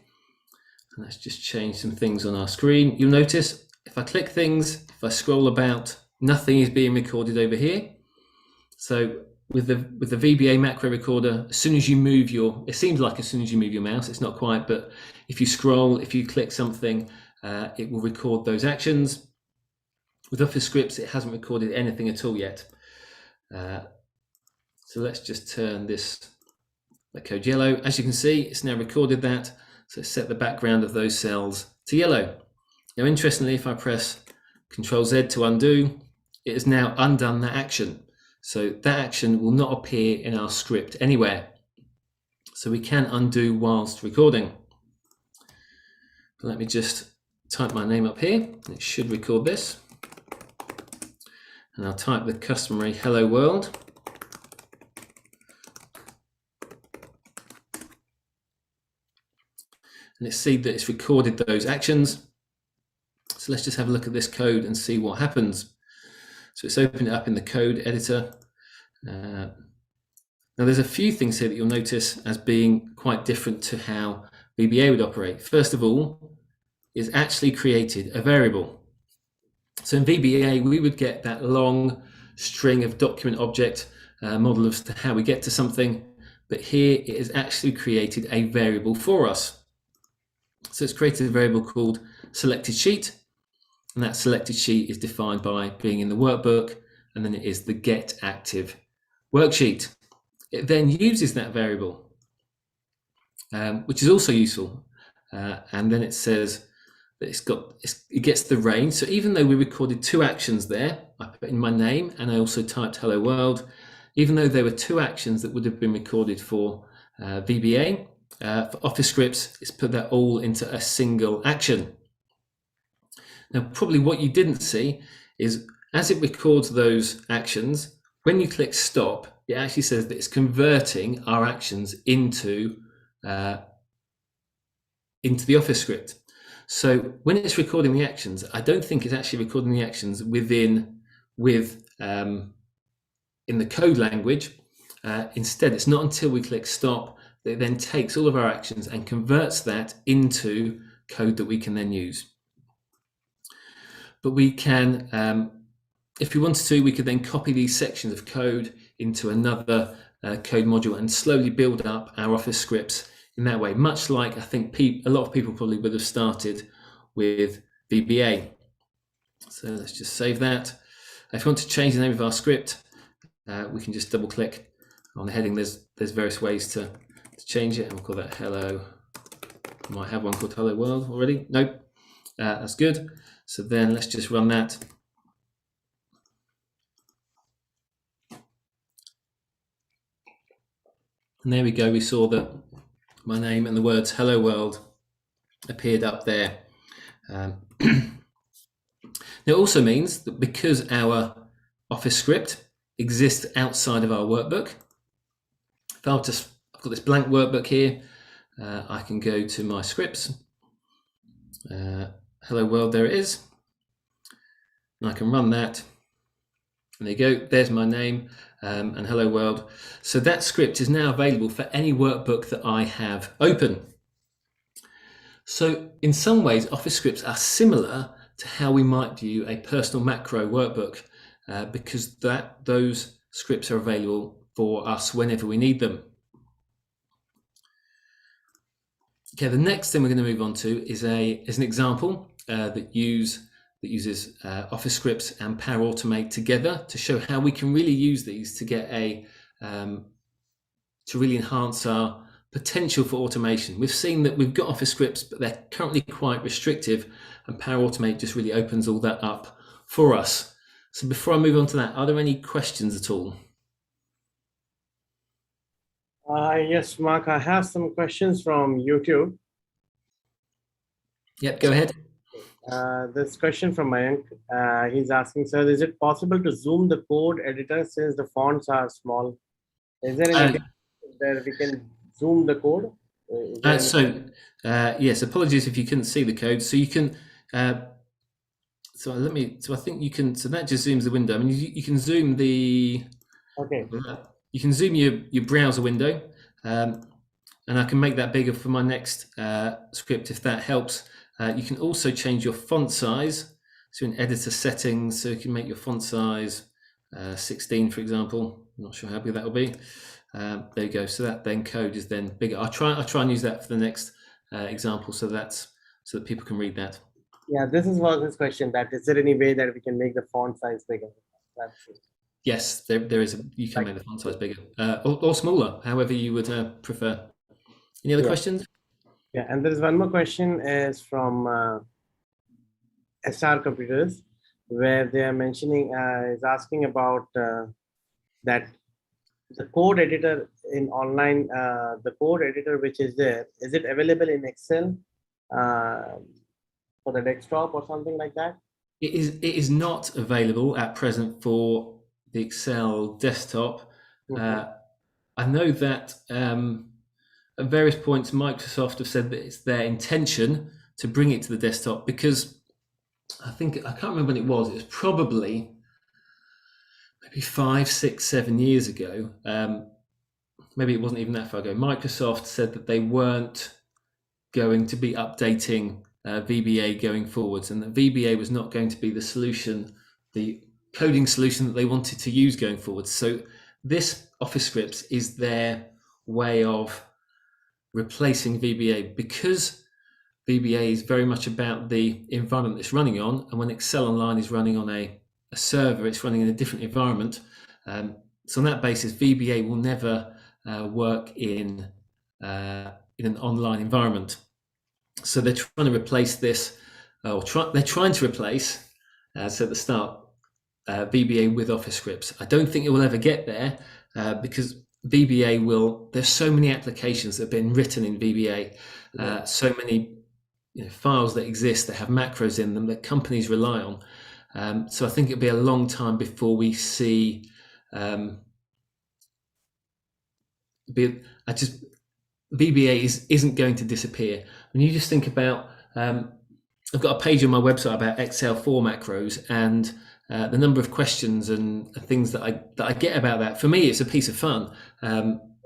And let's just change some things on our screen. You'll notice if I click things, if I scroll about, nothing is being recorded over here. So with the VBA macro recorder, as soon as you move it seems like as soon as you move your mouse, it's not quite, but if you scroll, if you click something, it will record those actions. With Office scripts, it hasn't recorded anything at all yet. So let's just turn that code yellow. As you can see, it's now recorded that. So set the background of those cells to yellow. Now, interestingly, if I press Control Z to undo, it has now undone that action. So that action will not appear in our script anywhere. So we can undo whilst recording. Let me just type my name up here. It should record this. And I'll type the customary hello world. And let's see that it's recorded those actions. So let's just have a look at this code and see what happens. So it's opened it up in the code editor. Now there's a few things here that you'll notice as being quite different to how VBA would operate. First of all, it's actually created a variable. So in VBA, we would get that long string of document object model as to how we get to something, but here it has actually created a variable for us. So it's created a variable called selected sheet, and that selected sheet is defined by being in the workbook, and then it is the get active worksheet. It then uses that variable, which is also useful, and then it says that it gets the range. So even though we recorded two actions there, I put in my name and I also typed hello world, even though there were two actions that would have been recorded for VBA, for Office scripts, it's put that all into a single action. Now, probably what you didn't see is as it records those actions, when you click stop, it actually says that it's converting our actions into the Office script. So when it's recording the actions, I don't think it's actually recording the actions in the code language. Instead, it's not until we click stop that it then takes all of our actions and converts that into code that we can then use. But we can, if we wanted to, we could then copy these sections of code into another code module and slowly build up our Office scripts in that way, much like I think a lot of people probably would have started with VBA. So let's just save that. If you want to change the name of our script, we can just double click on the heading. There's various ways to change it, and we'll call that hello. I might have one called hello world already. Nope, that's good. So then let's just run that. And there we go. We saw that my name and the words hello world appeared up there. It also means that because our Office script exists outside of our workbook, if I've got this blank workbook here, I can go to my scripts. Hello world, there it is. And I can run that. And there you go, there's my name and hello world. So that script is now available for any workbook that I have open. So in some ways, Office scripts are similar to how we might view a personal macro workbook because those scripts are available for us whenever we need them. Okay, the next thing we're going to move on to is an example that uses Office scripts and Power Automate together to show how we can really use these to get to really enhance our potential for automation. We've seen that we've got Office scripts, but they're currently quite restrictive, and Power Automate just really opens all that up for us. So before I move on to that, are there any questions at all? Yes, Mark, I have some questions from YouTube. Yep, go ahead. This question from Mayank, he's asking, sir, is it possible to zoom the code editor since the fonts are small? Is there any where we can zoom the code? Yes, apologies if you couldn't see the code. So you can, so I think you can, so that just zooms the window. I mean, you can zoom you can zoom your browser window, and I can make that bigger for my next script if that helps. You can also change your font size. So in editor settings, so you can make your font size 16, for example. I'm not sure how big that will be. There you go. So that then code is then bigger. I'll try and use that for the next example, so that people can read that. Yeah, this was his question. That is there any way that we can make the font size bigger? That's it. Yes, there is. You can make the font size bigger or smaller, however you would prefer. Any other questions? Yeah, and there is one more question is from SR Computers, where they are mentioning is asking about that the code editor in online, the code editor which is there, is it available in Excel for the desktop or something like that? It is not available at present for the Excel desktop. I know that at various points Microsoft have said that it's their intention to bring it to the desktop, because I can't remember when it was. It was probably maybe 5, 6, 7 years ago. Maybe it wasn't even that far ago. Microsoft said that they weren't going to be updating VBA going forwards, and that VBA was not going to be the solution, the coding solution that they wanted to use going forwards. So this Office Scripts is their way of replacing VBA, because VBA is very much about the environment it's running on, and when Excel Online is running on a server, it's running in a different environment. So on that basis, VBA will never work in an online environment. So they're trying to replace this, they're trying to replace, as at the start, VBA with Office Scripts. I don't think it will ever get there because VBA will. There's so many applications that have been written in VBA, so many files that exist that have macros in them that companies rely on. So I think it'll be a long time before we see. VBA isn't going to disappear. When you just think about, I've got a page on my website about Excel for macros, and the number of questions and things that I get about that. For me, it's a piece of fun.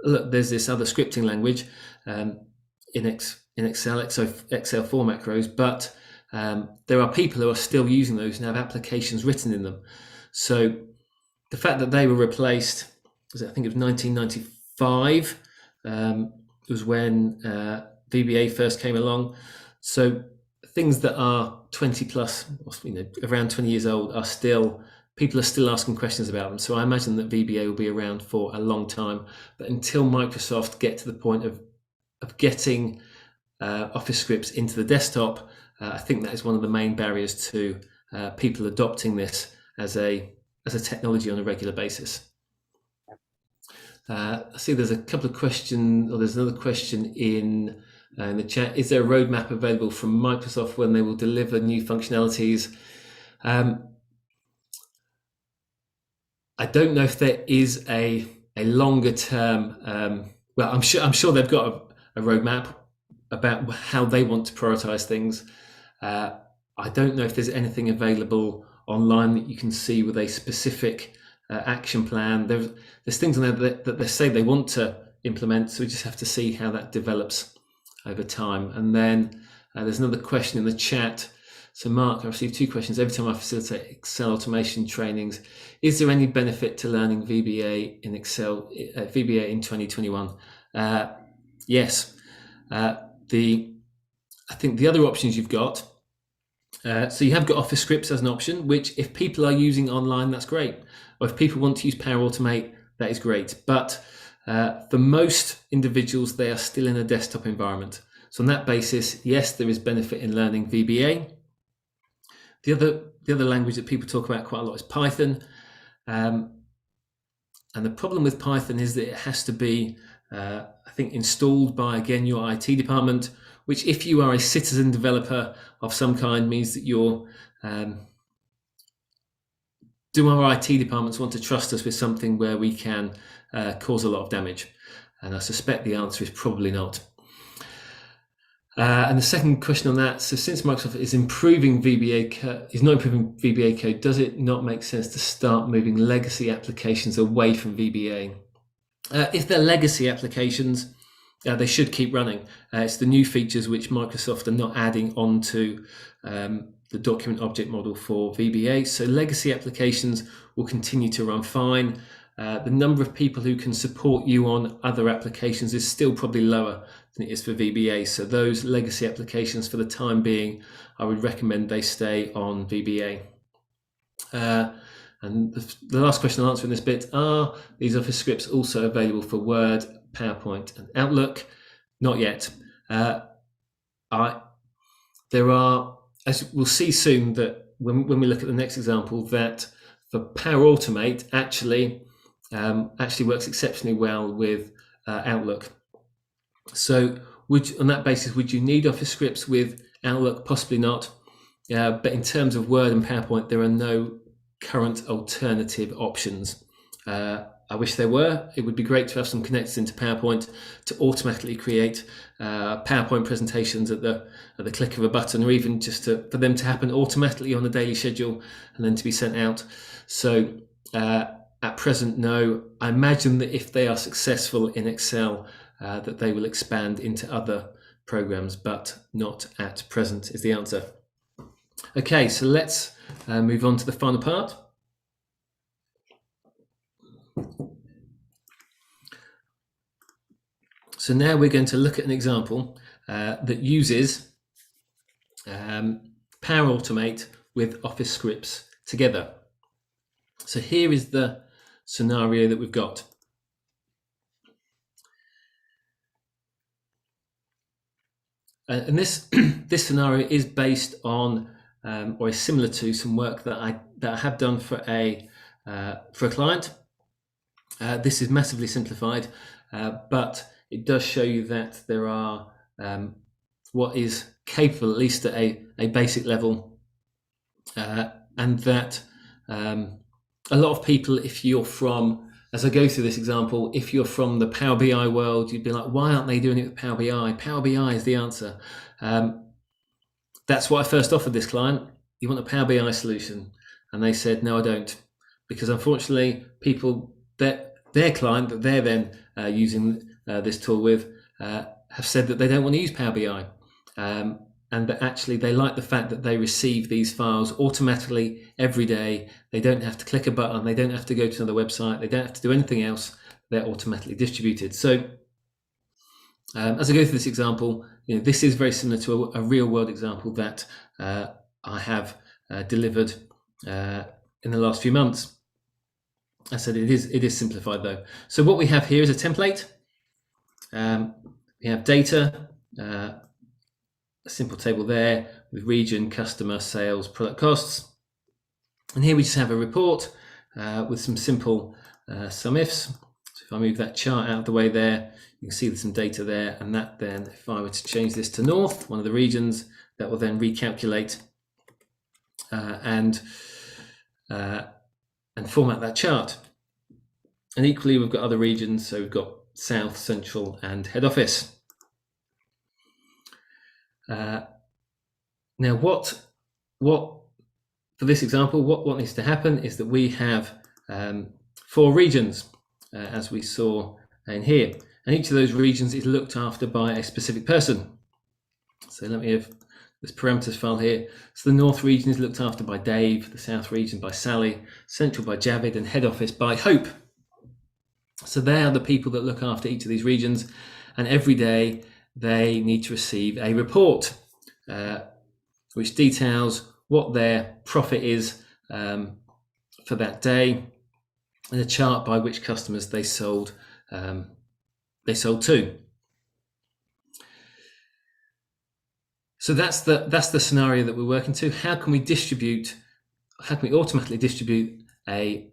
Look, there's this other scripting language in Excel for macros, but there are people who are still using those and have applications written in them. So the fact that they were replaced, I think it was 1995. Was when VBA first came along. So things that are 20 plus, around 20 years old, people are still asking questions about them. So I imagine that VBA will be around for a long time. But until Microsoft get to the point of getting Office Scripts into the desktop, I think that is one of the main barriers to people adopting this as a technology on a regular basis. I see there's a couple of questions, or there's another question in the chat. Is there a roadmap available from Microsoft when they will deliver new functionalities? I don't know if there is a longer term. Well, I'm sure they've got a roadmap about how they want to prioritize things. I don't know if there's anything available online that you can see with a specific action plan. There's things on there that they say they want to implement, so we just have to see how that develops over time. And then there's another question in the chat. So Mark, I received 2 questions. Every time I facilitate Excel automation trainings, is there any benefit to learning VBA in Excel, VBA in 2021? Yes. I think the other options you've got, so you have got Office Scripts as an option, which if people are using online, that's great. Or if people want to use Power Automate, that is great. But for most individuals, they are still in a desktop environment. So on that basis, yes, there is benefit in learning VBA. The other language that people talk about quite a lot is Python. And the problem with Python is that it has to be, I think, installed by, again, your IT department, which if you are a citizen developer of some kind means that you're, do our IT departments want to trust us with something where we can cause a lot of damage? And I suspect the answer is probably not. And the second question on that, so since Microsoft is not improving VBA code, does it not make sense to start moving legacy applications away from VBA? If they're legacy applications, they should keep running. It's the new features which Microsoft are not adding onto the document object model for VBA. So legacy applications will continue to run fine. The number of people who can support you on other applications is still probably lower than it is for VBA. So those legacy applications, for the time being, I would recommend they stay on VBA. And the last question I'll answer in this bit, are these Office scripts also available for Word, PowerPoint and Outlook? Not yet. There are, as we'll see soon, that when we look at the next example, that for Power Automate, actually, actually works exceptionally well with Outlook. So on that basis, would you need Office scripts with Outlook? Possibly not. But in terms of Word and PowerPoint, there are no current alternative options. I wish there were. It would be great to have some connectors into PowerPoint to automatically create PowerPoint presentations at the click of a button, or even just for them to happen automatically on a daily schedule and then to be sent out. So at present, no. I imagine that if they are successful in Excel, that they will expand into other programs, but not at present is the answer. Okay, so let's move on to the final part. So now we're going to look at an example that uses Power Automate with Office scripts together. So here is the scenario that we've got. And this scenario is based on or is similar to some work that I have done for a client. This is massively simplified, but it does show you that there are what is capable, at least at a basic level, and that a lot of people, if you're from, as I go through this example, if you're from the Power BI world, you'd be like, why aren't they doing it with Power BI? Power BI is the answer. That's what I first offered this client. You want a Power BI solution? And they said, no, I don't. Because unfortunately, people, their client that they're then using this tool with have said that they don't want to use Power BI. And that actually they like the fact that they receive these files automatically every day. They don't have to click a button. They don't have to go to another website. They don't have to do anything else. They're automatically distributed. So as I go through this example, this is very similar to a real world example that I have delivered in the last few months. I said it is simplified though. So what we have here is a template. We have data, a simple table there with region, customer, sales, product costs. And here we just have a report with some simple sum ifs. So if I move that chart out of the way there, you can see there's some data there, and that then, if I were to change this to north, one of the regions, that will then recalculate and format that chart. And equally, we've got other regions, so we've got South, Central, and Head Office. Now, what for this example, what needs to happen is that we have 4 regions, as we saw in here, and each of those regions is looked after by a specific person. So let me have this parameters file here. So the North region is looked after by Dave, the South region by Sally, Central by Javid, and Head Office by Hope. So they are the people that look after each of these regions, and every day they need to receive a report which details what their profit is for that day, and a chart by which customers they sold to. So that's the scenario that we're working to. How can we automatically distribute a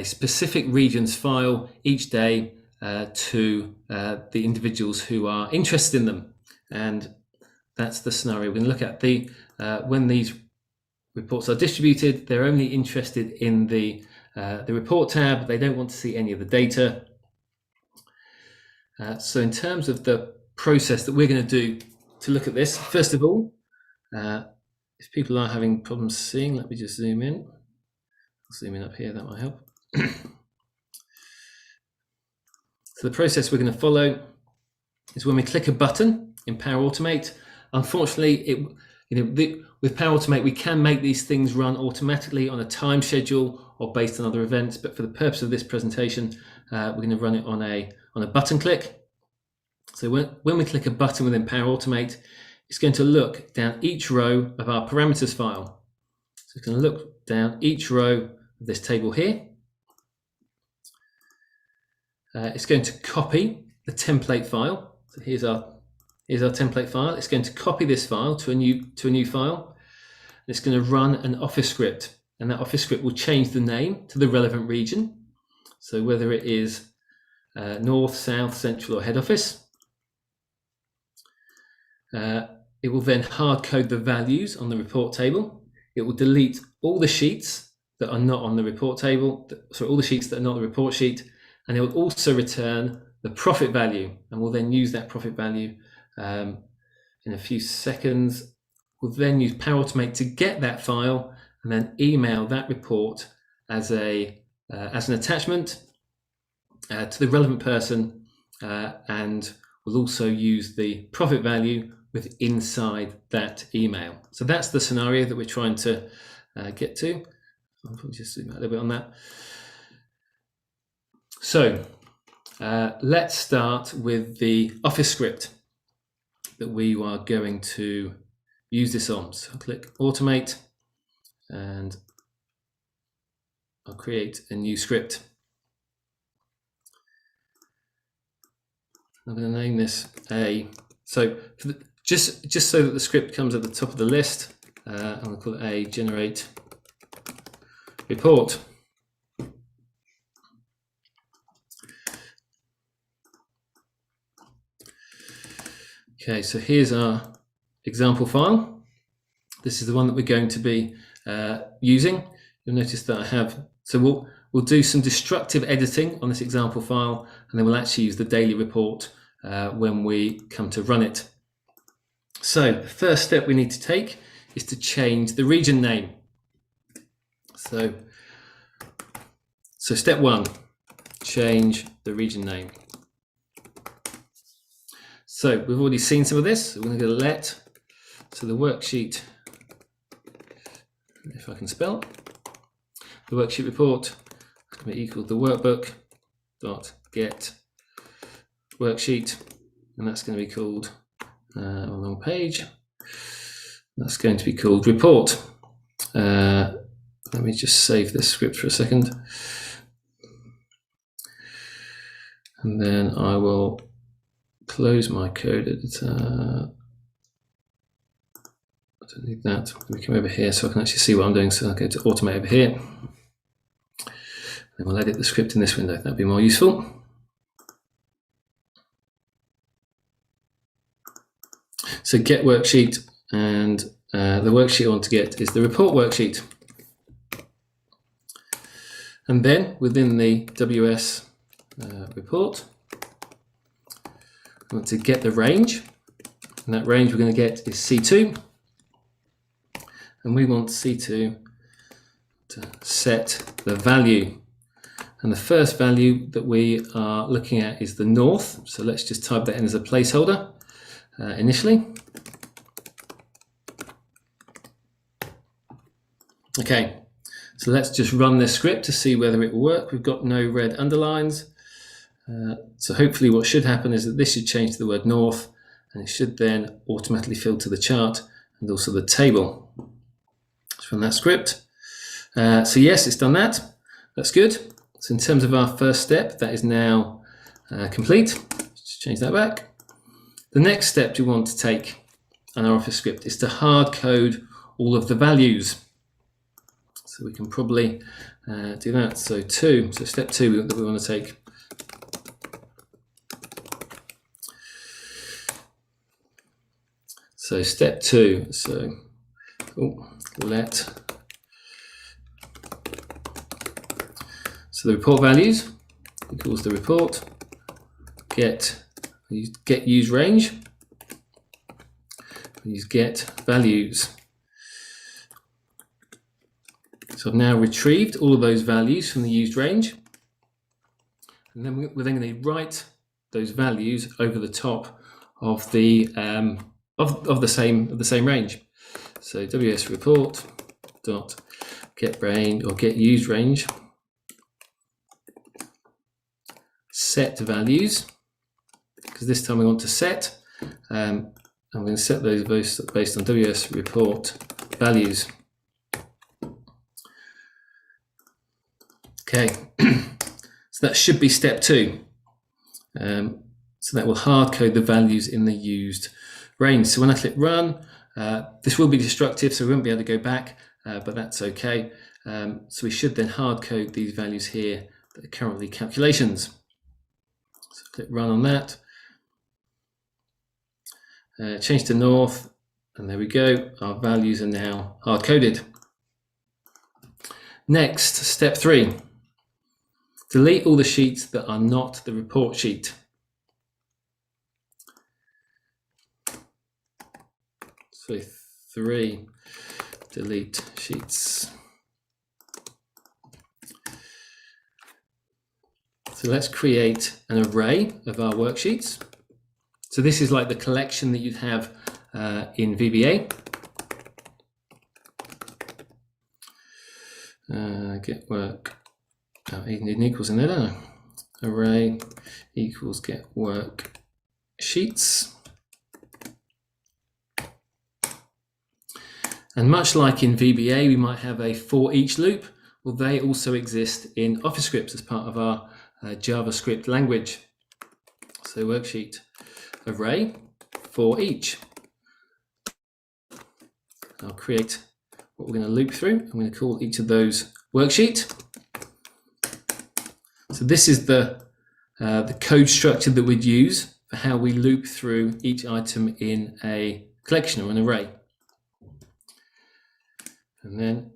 specific regions file each day to the individuals who are interested in them? And that's the scenario we're going to look at. When these reports are distributed, they're only interested in the report tab. They don't want to see any of the data. So in terms of the process that we're going to do to look at this, first of all, if people are having problems seeing, let me just zoom in. I'll zoom in up here, that might help. So the process we're going to follow is when we click a button in Power Automate. Unfortunately, with Power Automate, we can make these things run automatically on a time schedule or based on other events. But for the purpose of this presentation, we're going to run it on a button click. So when we click a button within Power Automate, it's going to look down each row of our parameters file. So it's going to look down each row of this table here. It's going to copy the template file. So here's our template file. It's going to copy this file to a new file. And it's going to run an Office script, and that Office script will change the name to the relevant region. So whether it is north, south, central, or head office, it will then hard code the values on the report table. It will delete all the sheets that are not on the report table, all the sheets that are not on the report sheet, and it will also return the profit value, and we'll then use that profit value in a few seconds. We'll then use Power Automate to get that file and then email that report as an attachment to the relevant person, and we'll also use the profit value with inside that email. So that's the scenario that we're trying to get to. I'll just zoom out a little bit on that. So let's start with the Office script that we are going to use this on. So I'll click Automate and I'll create a new script. I'm going to name this A. So just so that the script comes at the top of the list, I'm going to call it A, generate report. Okay, so here's our example file. This is the one that we're going to be using. You'll notice that I have, so we'll do some destructive editing on this example file, and then we'll actually use the daily report when we come to run it. So the first step we need to take is to change the region name. So step one, change the region name. So we've already seen some of this. So we're going to go let. So the worksheet, if I can spell, the worksheet report is going to be equal to the workbook dot get worksheet, and that's going to be called on long page. That's going to be called report. Let me just save this script for a second, and then I will close my code editor. I don't need that. Let me come over here so I can actually see what I'm doing. So I'll go to Automate over here. Then we'll edit the script in this window. That'd be more useful. So get worksheet, and the worksheet I want to get is the report worksheet. And then within the WS report, we want to get the range, and that range we're going to get is C2, and we want C2 to set the value, and the first value that we are looking at is the north, so let's just type that in as a placeholder initially. Okay, so let's just run this script to see whether it will work. We've got no red underlines. So hopefully what should happen is that this should change to the word north, and it should then automatically filter the chart and also the table. Let's run that script. So yes, it's done that. That's good. So in terms of our first step, that is now complete. Let's change that back. The next step we want to take on our Office script is to hard code all of the values. So we can probably do that. So step two that we want to take. So step two, let. So the report values equals the report get use range, use get values. So I've now retrieved all of those values from the used range, and then we're then going to write those values over the top of the of the same range. So WS report dot get range or get used range set values, because this time we want to set. I'm going to set those based on WS report values. Okay, so that should be step two. So that will hard code the values in the used range. So when I click run, this will be destructive, so we won't be able to go back, but that's okay. So we should then hard code these values here that are currently calculations. So click run on that. Change to north, and there we go. Our values are now hard-coded. Next, step 3. Delete all the sheets that are not the report sheet. So 3, delete sheets. So let's create an array of our worksheets. So this is like the collection that you'd have in VBA. Get work. Oh, I need an equals in there, don't I? Array equals get work sheets. And much like in VBA, we might have a for each loop. Well, they also exist in OfficeScript as part of our JavaScript language. So worksheet array for each. I'll create what we're going to loop through. I'm going to call each of those worksheet. So this is the code structure that we'd use for how we loop through each item in a collection or an array. And then,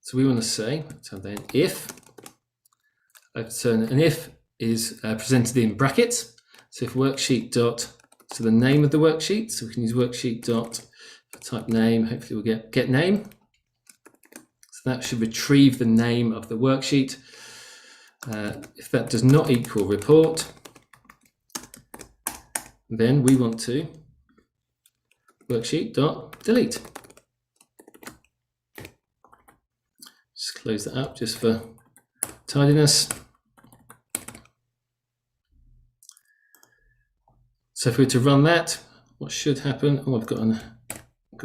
so we want to say, so then if, so an if is presented in brackets. So if worksheet dot, so the name of the worksheet, so we can use worksheet dot type name, hopefully we'll get name. So that should retrieve the name of the worksheet. If that does not equal report, then we want to worksheet dot delete. Just close that up just for tidiness. So if we were to run that, what should happen? Oh, I've got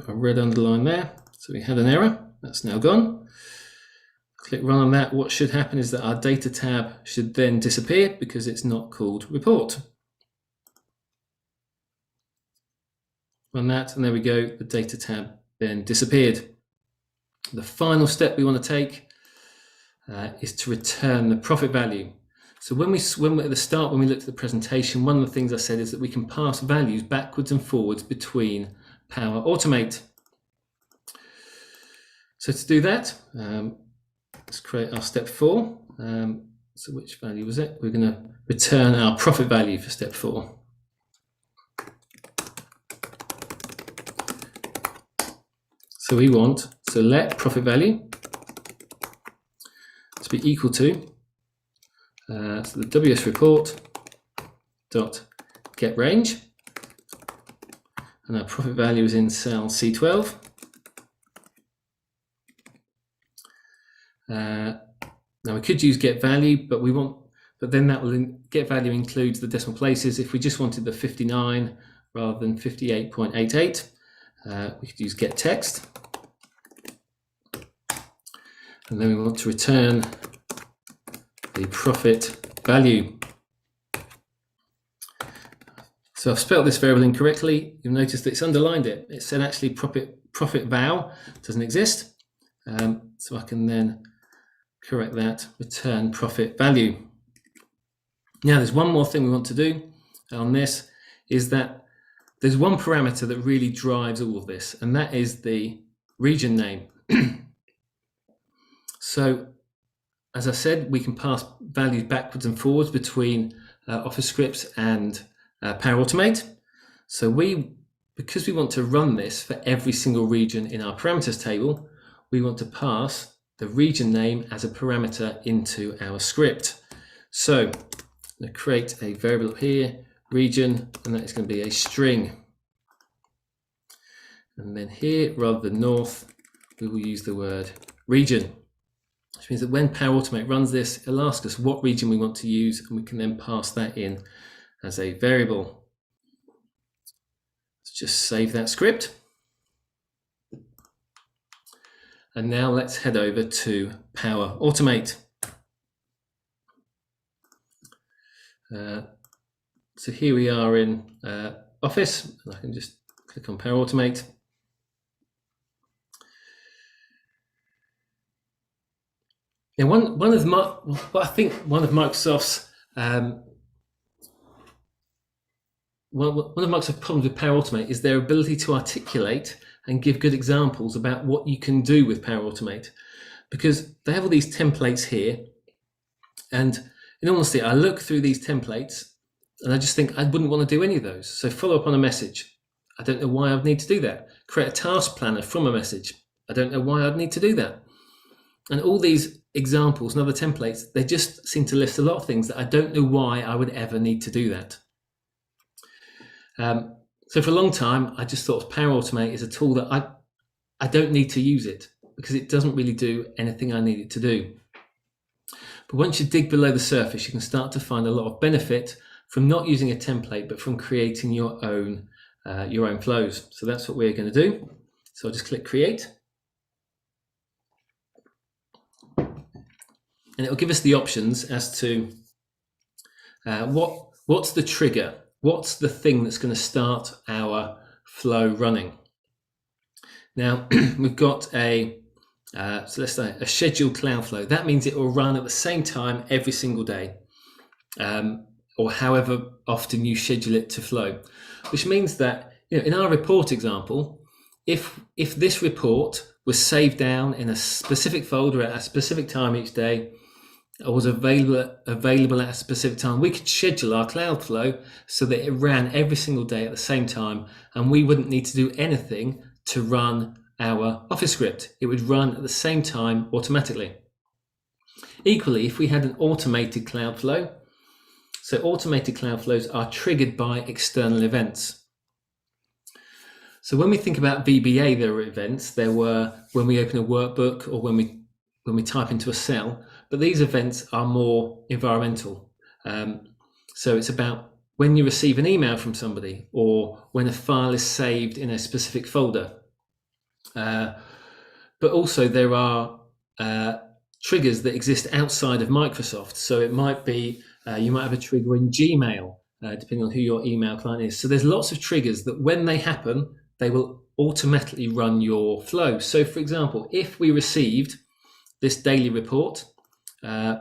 a red underline there. So we had an error. That's now gone. Click run on that. What should happen is that our data tab should then disappear because it's not called report. Run that, and there we go. The data tab then disappeared. The final step we want to take is to return the profit value. So when at the start, when we looked at the presentation, one of the things I said is that we can pass values backwards and forwards between Power Automate. So to do that, let's create our step 4. So which value was it? We're going to return our profit value for step 4. So we want, so let profit value to be equal to, so the WS report dot get range, and our profit value is in cell C12. Now we could use get value, but then that will get value includes the decimal places. If we just wanted the 59 rather than 58.88, we could use get text. And then we want to return the profit value. So I've spelled this variable incorrectly. You'll notice that it's underlined it. It said actually profit val doesn't exist. So I can then correct that, return profit value. Now there's one more thing we want to do on this, is that there's one parameter that really drives all of this, and that is the region name. So, as I said, we can pass values backwards and forwards between OfficeScript and Power Automate. So because we want to run this for every single region in our parameters table, we want to pass the region name as a parameter into our script. So, I'm going to create a variable up here, region, and that is going to be a string. And then here, rather than north, we will use the word region. Which means that when Power Automate runs this, it'll ask us what region we want to use, and we can then pass that in as a variable. Let's just save that script. And now let's head over to Power Automate. So here we are in Office, and I can just click on Power Automate. Now, one of Microsoft's one of Microsoft's problems with Power Automate is their ability to articulate and give good examples about what you can do with Power Automate, because they have all these templates here, and in honesty, I look through these templates and I just think I wouldn't want to do any of those. So follow up on a message, I don't know why I'd need to do that. Create a task planner from a message, I don't know why I'd need to do that. And all these examples and other templates, they just seem to list a lot of things that I don't know why I would ever need to do that. So for a long time, I just thought Power Automate is a tool that I don't need to use it because it doesn't really do anything I need it to do. But once you dig below the surface, you can start to find a lot of benefit from not using a template, but from creating your own flows. So that's what we're going to do. So I'll just click Create. And it'll give us the options as to what's the trigger, what's the thing that's going to start our flow running. Now we've got a so let's say a scheduled Cloudflow. That means it will run at the same time every single day, or however often you schedule it to flow. Which means that, you know, in our report example, if this report was saved down in a specific folder at a specific time each day, or was available at a specific time, we could schedule our Cloudflow so that it ran every single day at the same time, and we wouldn't need to do anything to run our Office script. It would run at the same time automatically. Equally, if we had an automated Cloudflow, so automated Cloudflows are triggered by external events. So when we think about VBA, there are events. There were when we open a workbook or when we type into a cell, but these events are more environmental. So it's about when you receive an email from somebody or when a file is saved in a specific folder. But also there are triggers that exist outside of Microsoft. So it might be, you might have a trigger in Gmail, depending on who your email client is. So there's lots of triggers that when they happen, they will automatically run your flow. So for example, if we received this daily report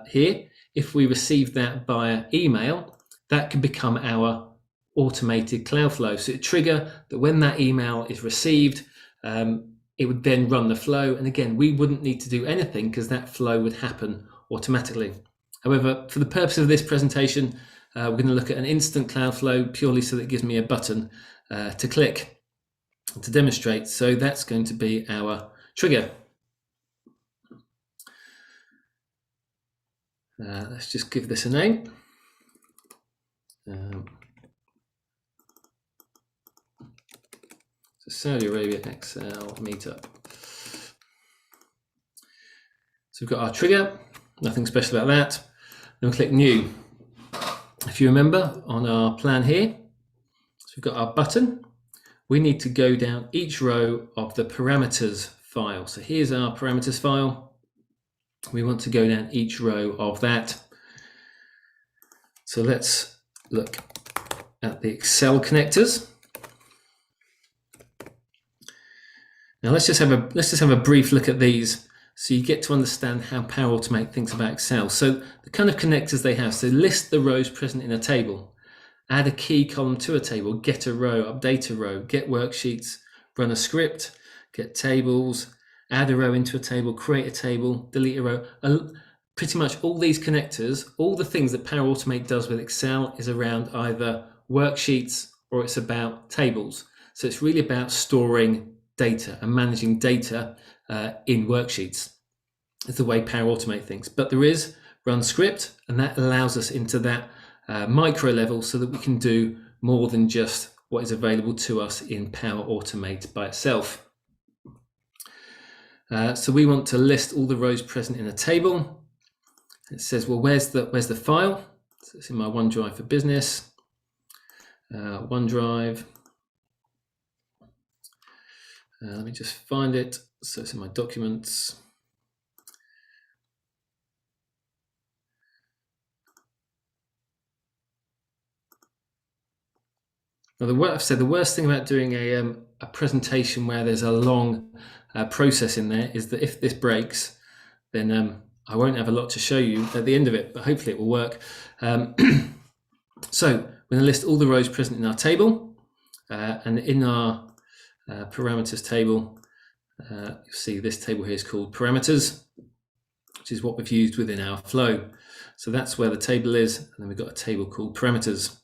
here, if we received that via email, that could become our automated Cloudflow. So it trigger that when that email is received, it would then run the flow. And again, we wouldn't need to do anything because that flow would happen automatically. However, for the purpose of this presentation, we're going to look at an instant Cloudflow purely so that it gives me a button to click to demonstrate. So that's going to be our trigger. Let's just give this a name. So Saudi Arabia Excel Meetup. So we've got our trigger, nothing special about that. Then we'll click New. If you remember on our plan here, so we've got our button. We need to go down each row of the parameters file. So here's our parameters file. We want to go down each row of that. So let's look at the Excel connectors. Now let's just have a brief look at these so you get to understand how Power Automate thinks about Excel. So the kind of connectors they have, so list the rows present in a table, add a key column to a table, get a row, update a row, get worksheets, run a script, get tables, add a row into a table, create a table, delete a row. Pretty much all these connectors, all the things that Power Automate does with Excel is around either worksheets or it's about tables. So it's really about storing data and managing data in worksheets. It's the way Power Automate thinks. But there is run script, and that allows us into that micro level so that we can do more than just what is available to us in Power Automate by itself. So we want to list all the rows present in a table. It says, well, where's the file? So it's in my OneDrive for Business. OneDrive. Let me just find it. So it's in my documents. Now, I've said the worst thing about doing a presentation where there's a long process in there is that if this breaks, then I won't have a lot to show you at the end of it, but hopefully it will work. So we're going to list all the rows present in our table, and in our parameters table, you'll see this table here is called parameters, which is what we've used within our flow. So that's where the table is, and then we've got a table called parameters.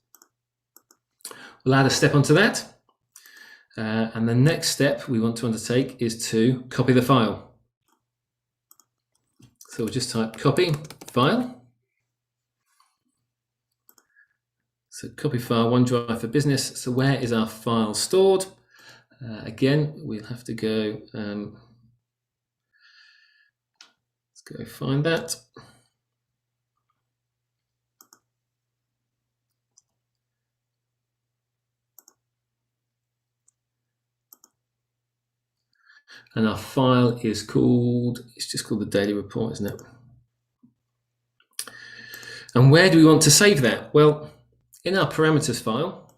We'll add a step onto that, and the next step we want to undertake is to copy the file. So we'll just type copy file. So copy file, OneDrive for Business. So where is our file stored? Again, we'll have to go, let's go find that. And our file is called, it's just called the daily report, isn't it? And where do we want to save that? Well, in our parameters file,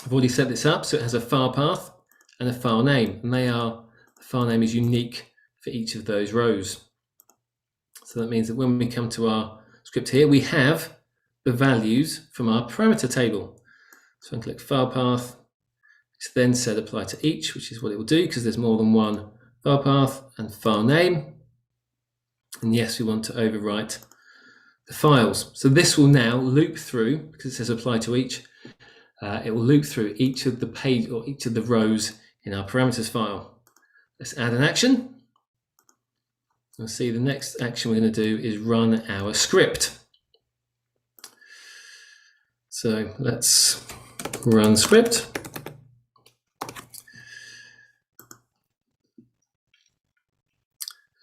I've already set this up, so it has a file path and a file name, and the file name is unique for each of those rows. So that means that when we come to our script here, we have the values from our parameter table. So I can click file path. It's then said apply to each, which is what it will do because there's more than one file path and file name. And yes, we want to overwrite the files. So this will now loop through, because it says apply to each, it will loop through each of the page or each of the rows in our parameters file. Let's add an action. You'll see the next action we're going to do is run our script. So let's run script.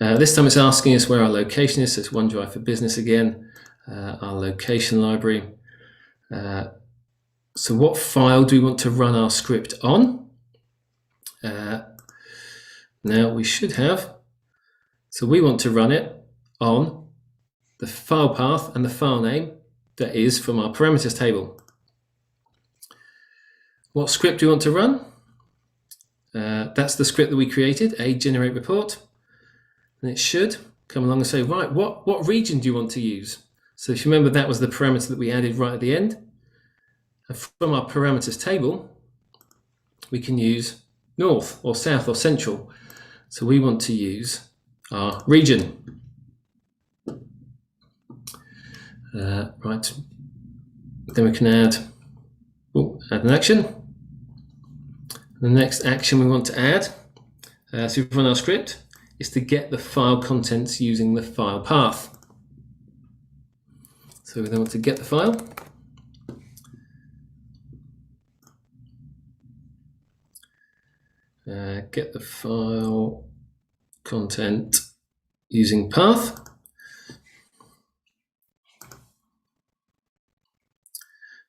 This time it's asking us where our location is, so it's OneDrive for Business again, our location library. So what file do we want to run our script on? Now we should have, so we want to run it on the file path and the file name that is from our parameters table. What script do we want to run? That's the script that we created, a generate report. And it should come along and say, right, what region do you want to use? So if you remember, that was the parameter that we added right at the end. And from our parameters table, we can use north or south or central. So we want to use our region. Right. Then we can add an action. The next action we want to add, so we've run our script, is to get the file contents using the file path. So we then want to get the file. Get the file content using path.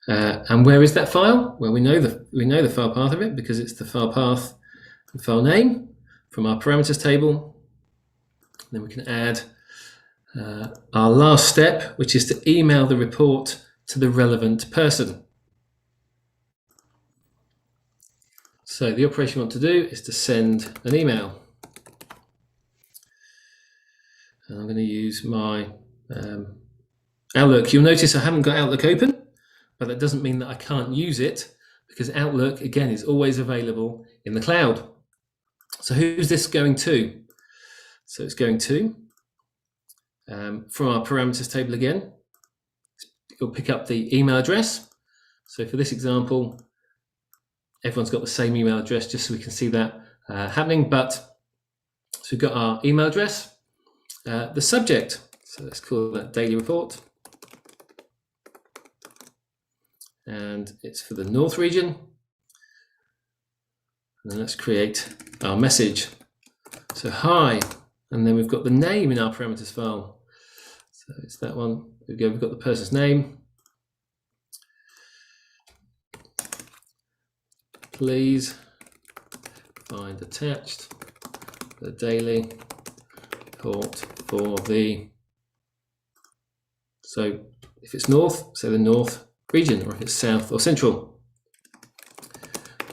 And where is that file? Well, we know the file path of it because it's the file path and file name from our parameters table. Then we can add our last step, which is to email the report to the relevant person. So the operation we want to do is to send an email. And I'm going to use my Outlook. You'll notice I haven't got Outlook open, but that doesn't mean that I can't use it, because Outlook, again, is always available in the cloud. So who's this going to? So it's going to, from our parameters table again, you'll pick up the email address. So for this example, everyone's got the same email address, just so we can see that happening. But so we've got our email address, the subject. So let's call that daily report. And it's for the North region. And then let's create our message. So hi, and then we've got the name in our parameters file. So it's that one. There we go, we've got the person's name. Please find attached the daily report for the, so if it's north, say the North region, or if it's south or central.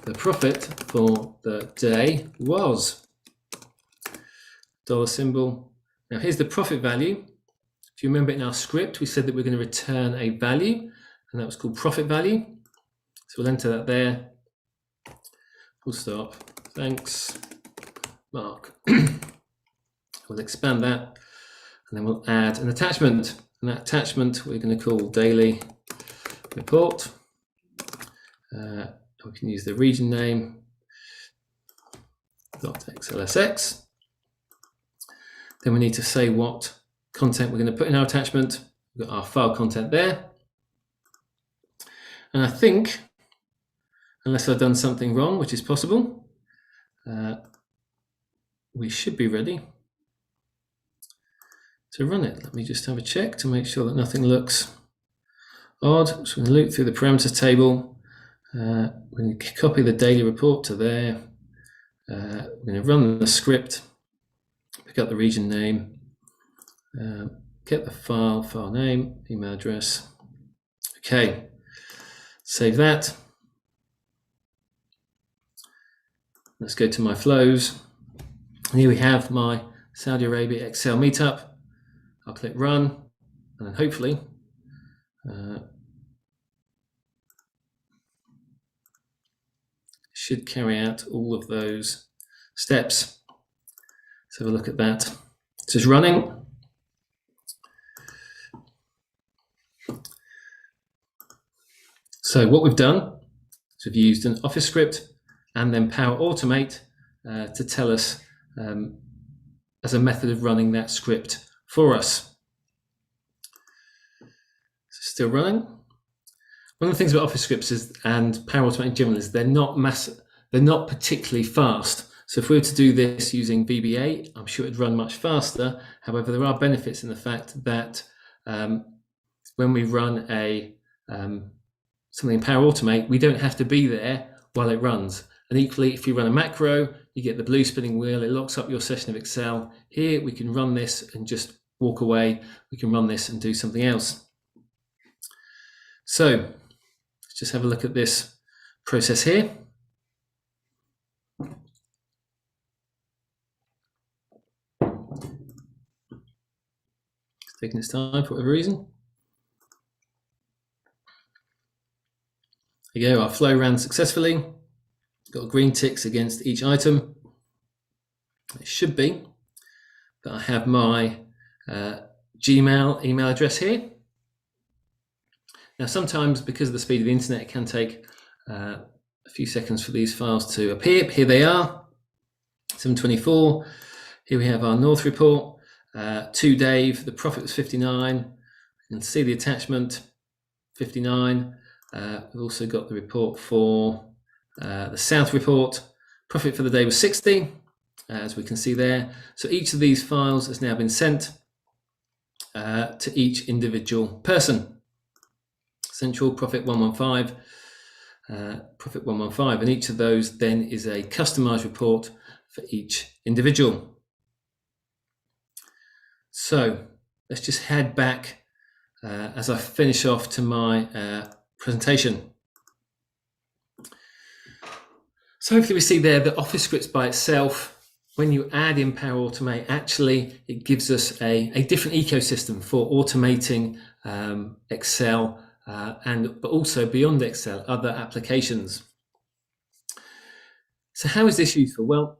The profit for the day was $, Now here's the profit value. If you remember in our script, we said that we're going to return a value, and that was called profit value. So we'll enter that there. Full stop. Thanks, Mark. We'll expand that, and then we'll add an attachment. And that attachment we're going to call daily report. We can use the region name .xlsx. Then we need to say what content we're going to put in our attachment. We've got our file content there. And I think, unless I've done something wrong, which is possible, we should be ready to run it. Let me just have a check to make sure that nothing looks odd. So we're going to loop through the parameters table. We're going to copy the daily report to there. We're going to run the script, pick up the region name, get the file name, email address. Okay, save that. Let's go to my flows. Here we have my Saudi Arabia Excel Meetup. I'll click run, and then hopefully should carry out all of those steps. Let's have a look at that. It's just running. So what we've done is we've used an Office script and then Power Automate to tell us as a method of running that script for us. So still running. One of the things about Office scripts is, and Power Automate in general, is they're not particularly fast. So if we were to do this using VBA, I'm sure it'd run much faster. However, there are benefits in the fact that when we run something in Power Automate, we don't have to be there while it runs. And equally, if you run a macro, you get the blue spinning wheel, it locks up your session of Excel. Here, we can run this and just walk away. We can run this and do something else. So let's just have a look at this process here. It's taking its time for whatever reason. There you go, our flow ran successfully. Got green ticks against each item. It should be that I have my Gmail email address here. Now, sometimes because of the speed of the internet, it can take a few seconds for these files to appear. Here they are, 7:24. Here we have our North report. To Dave, the profit was 59. You can see the attachment, 59. We've also got the report for the South report. Profit for the day was 60, as we can see there. So each of these files has now been sent to each individual person. Central profit 115, profit 115, and each of those then is a customized report for each individual. So let's just head back as I finish off to my presentation. So hopefully we see there that Office scripts by itself, when you add in Power Automate, actually it gives us a different ecosystem for automating Excel but also beyond Excel, other applications. So how is this useful? Well,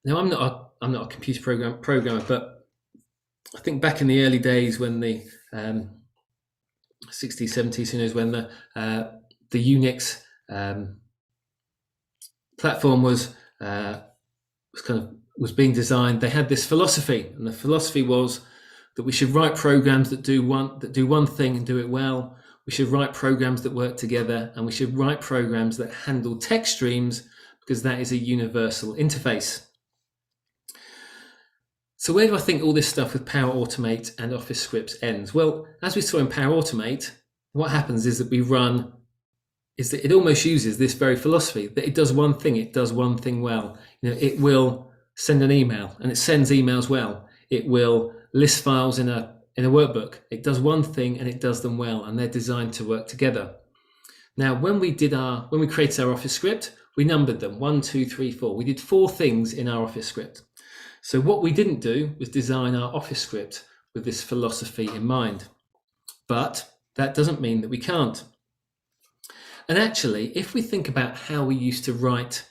now I'm not a computer programmer, but I think back in the early days when the 60s, 70s, who knows when the Unix platform was being designed, they had this philosophy, and the philosophy was that we should write programs that do one thing and do it well. We should write programs that work together, and we should write programs that handle text streams because that is a universal interface. So where do I think all this stuff with Power Automate and Office scripts ends? Well, as we saw in Power Automate, what happens is that it almost uses this very philosophy that it does one thing well. It will send an email, and it sends emails well. It will list files in a workbook. It does one thing and it does them well, and they're designed to work together. Now, when we created our Office script, we numbered them 1, 2, 3, 4. We did 4 things in our Office script. So what we didn't do was design our Office script with this philosophy in mind, but that doesn't mean that we can't. And actually, if we think about how we used to write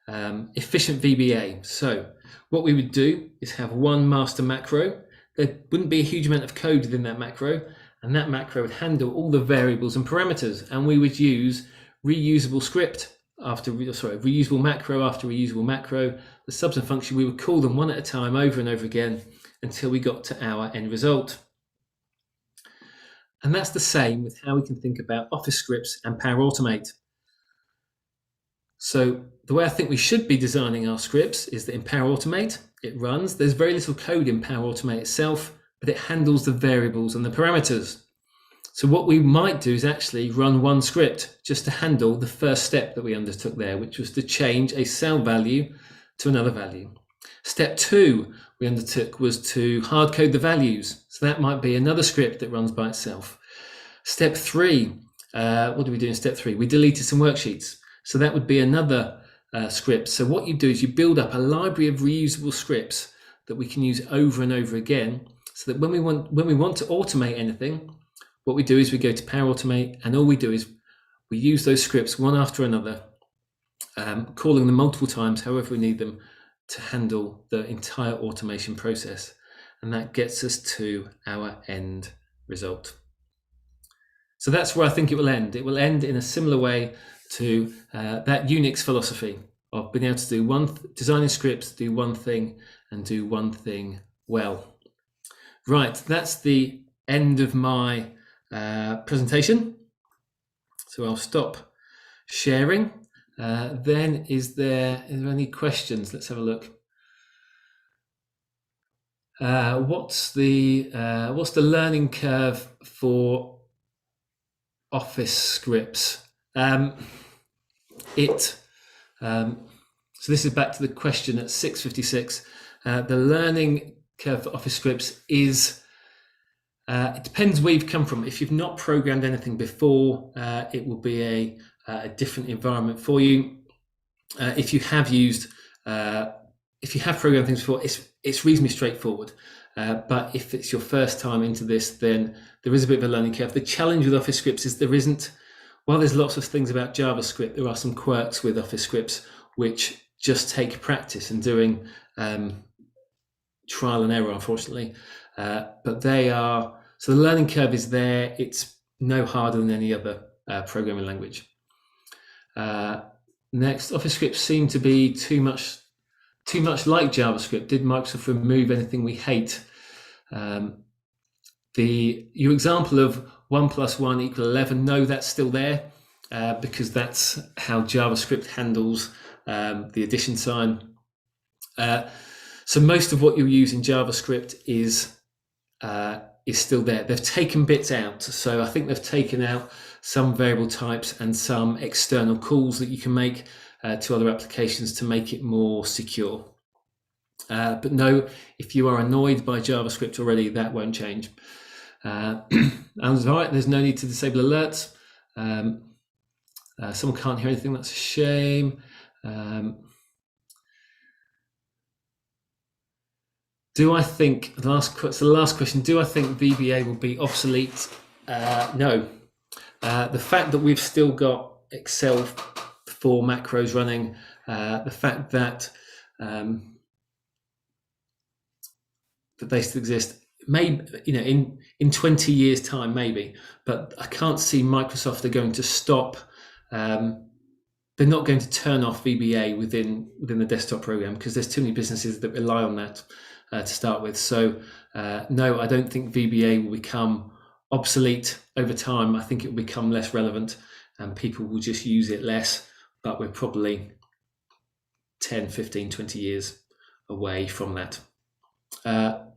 efficient VBA, so what we would do is have one master macro. There wouldn't be a huge amount of code within that macro, and that macro would handle all the variables and parameters, and we would use reusable script after, reusable macro after reusable macro. The subs and function, we would call them one at a time over and over again until we got to our end result. And that's the same with how we can think about Office scripts and Power Automate. So the way I think we should be designing our scripts is that in Power Automate, it runs. There's very little code in Power Automate itself, but it handles the variables and the parameters. So what we might do is actually run one script just to handle the first step that we undertook there, which was to change a cell value to another value. Step 2 we undertook was to hard code the values. So that might be another script that runs by itself. Step 3, what do we do in step 3? We deleted some worksheets. So that would be another script. So what you do is you build up a library of reusable scripts that we can use over and over again, so that when we want to automate anything, what we do is we go to Power Automate, and all we do is we use those scripts one after another, calling them multiple times, however we need them, to handle the entire automation process. And that gets us to our end result. So that's where I think it will end. It will end in a similar way to that Unix philosophy of being able to do designing scripts, do one thing and do one thing well. Right, that's the end of my presentation. So I'll stop sharing. Then is there any questions? Let's have a look. What's the learning curve for Office scripts? So this is back to the question at 6:56. The learning curve for Office scripts is, it depends where you've come from. If you've not programmed anything before, it will be a different environment for you. If you have programmed things before, it's reasonably straightforward. But if it's your first time into this, then there is a bit of a learning curve. The challenge with Office scripts is while there's lots of things about JavaScript, there are some quirks with Office scripts which just take practice and doing trial and error, unfortunately. But so the learning curve is there. It's no harder than any other programming language. Next, Office scripts seem to be too much like JavaScript. Did Microsoft remove anything we hate? Your example of 1 + 1 = 11, no, that's still there because that's how JavaScript handles the addition sign. So most of what you'll use in JavaScript is still there. They've taken bits out. So I think they've taken out some variable types and some external calls that you can make to other applications to make it more secure. But no, if you are annoyed by JavaScript already, that won't change. Alan's all right, there's no need to disable alerts. Someone can't hear anything, that's a shame. Do I think, the last question, do I think VBA will be obsolete? No. The fact that we've still got Excel for macros running, the fact that they still exist, maybe in 20 years' time, maybe, but I can't see Microsoft are going to stop. They're not going to turn off VBA within the desktop program because there's too many businesses that rely on that to start with. So no, I don't think VBA will become obsolete over time. I think it will become less relevant and people will just use it less, but we're probably 10, 15, 20 years away from that.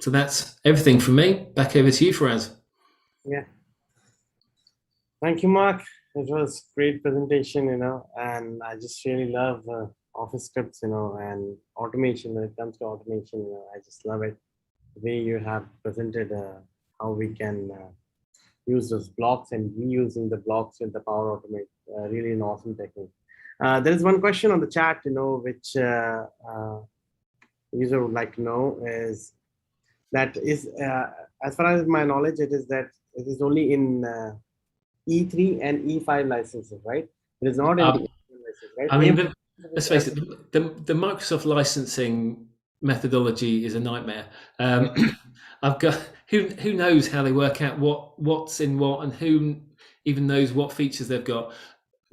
So that's everything from me. Back over to you, Faraz. Yeah. Thank you, Mark. It was great presentation, and I just really love Office scripts, and automation. When it comes to automation, I just love it. The way you have presented how we can use those blocks and reusing the blocks in the Power Automate. Really an awesome technique. There is one question on the chat, which user would like to know is that is, as far as my knowledge, it is that it is only in E3 and E5 licenses, right? It is not in the E7 license, right? I mean, let's face it, the Microsoft licensing methodology is a nightmare. I've got who knows how they work out what's in what, and who even knows what features they've got.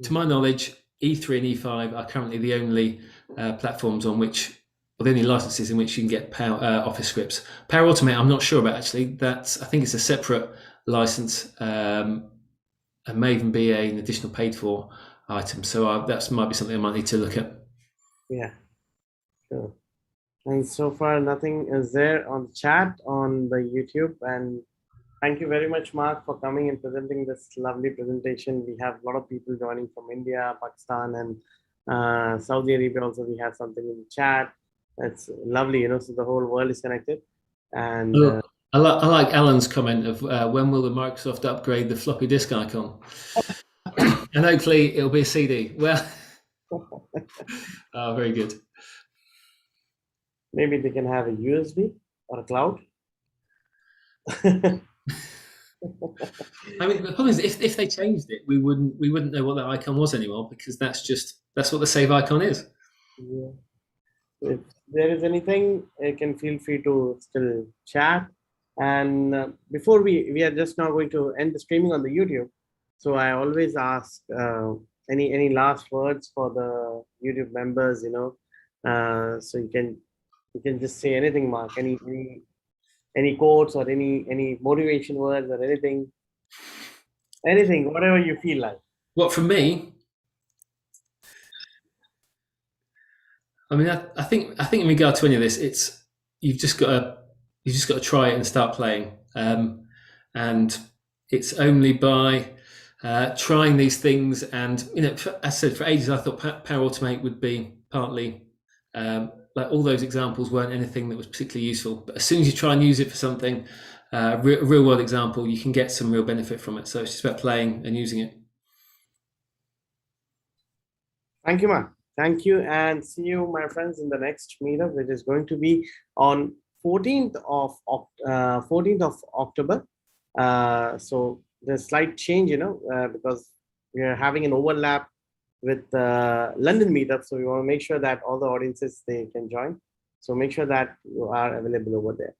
To my knowledge, E3 and E5 are currently the only platforms on which, or the only licenses in which you can get Office scripts. Power Automate, I'm not sure about actually. I think it's a separate license, and may even be an additional paid for item. So that might be something I might need to look at. Yeah, sure. And so far, nothing is there on the chat on the YouTube. And thank you very much, Mark, for coming and presenting this lovely presentation. We have a lot of people joining from India, Pakistan, and Saudi Arabia. Also, we have something in the chat. It's lovely, so the whole world is connected. And I like Alan's comment of when will the Microsoft upgrade the floppy disk icon? And hopefully it'll be a CD. Well, oh, very good. Maybe they can have a USB or a cloud. I mean, the problem is if they changed it, we wouldn't know what that icon was anymore, because that's what the save icon is. Yeah. If there is anything, you can feel free to still chat. And before we are just now going to end the streaming on the YouTube. So I always ask any last words for the YouTube members, so you can just say anything, Mark, any quotes or any motivation words or anything, whatever you feel like. What, from me? I mean, I think in regard to any of this, you've just got to try it and start playing, and it's only by trying these things. And as I said, for ages I thought Power Automate would be partly like all those examples weren't anything that was particularly useful. But as soon as you try and use it for something, a real world example, you can get some real benefit from it. So it's just about playing and using it. Thank you, Mark. Thank you, and see you, my friends, in the next meetup, which is going to be on 14th of October. So there's slight change, because we are having an overlap with the London meetup. So we want to make sure that all the audiences, they can join. So make sure that you are available over there.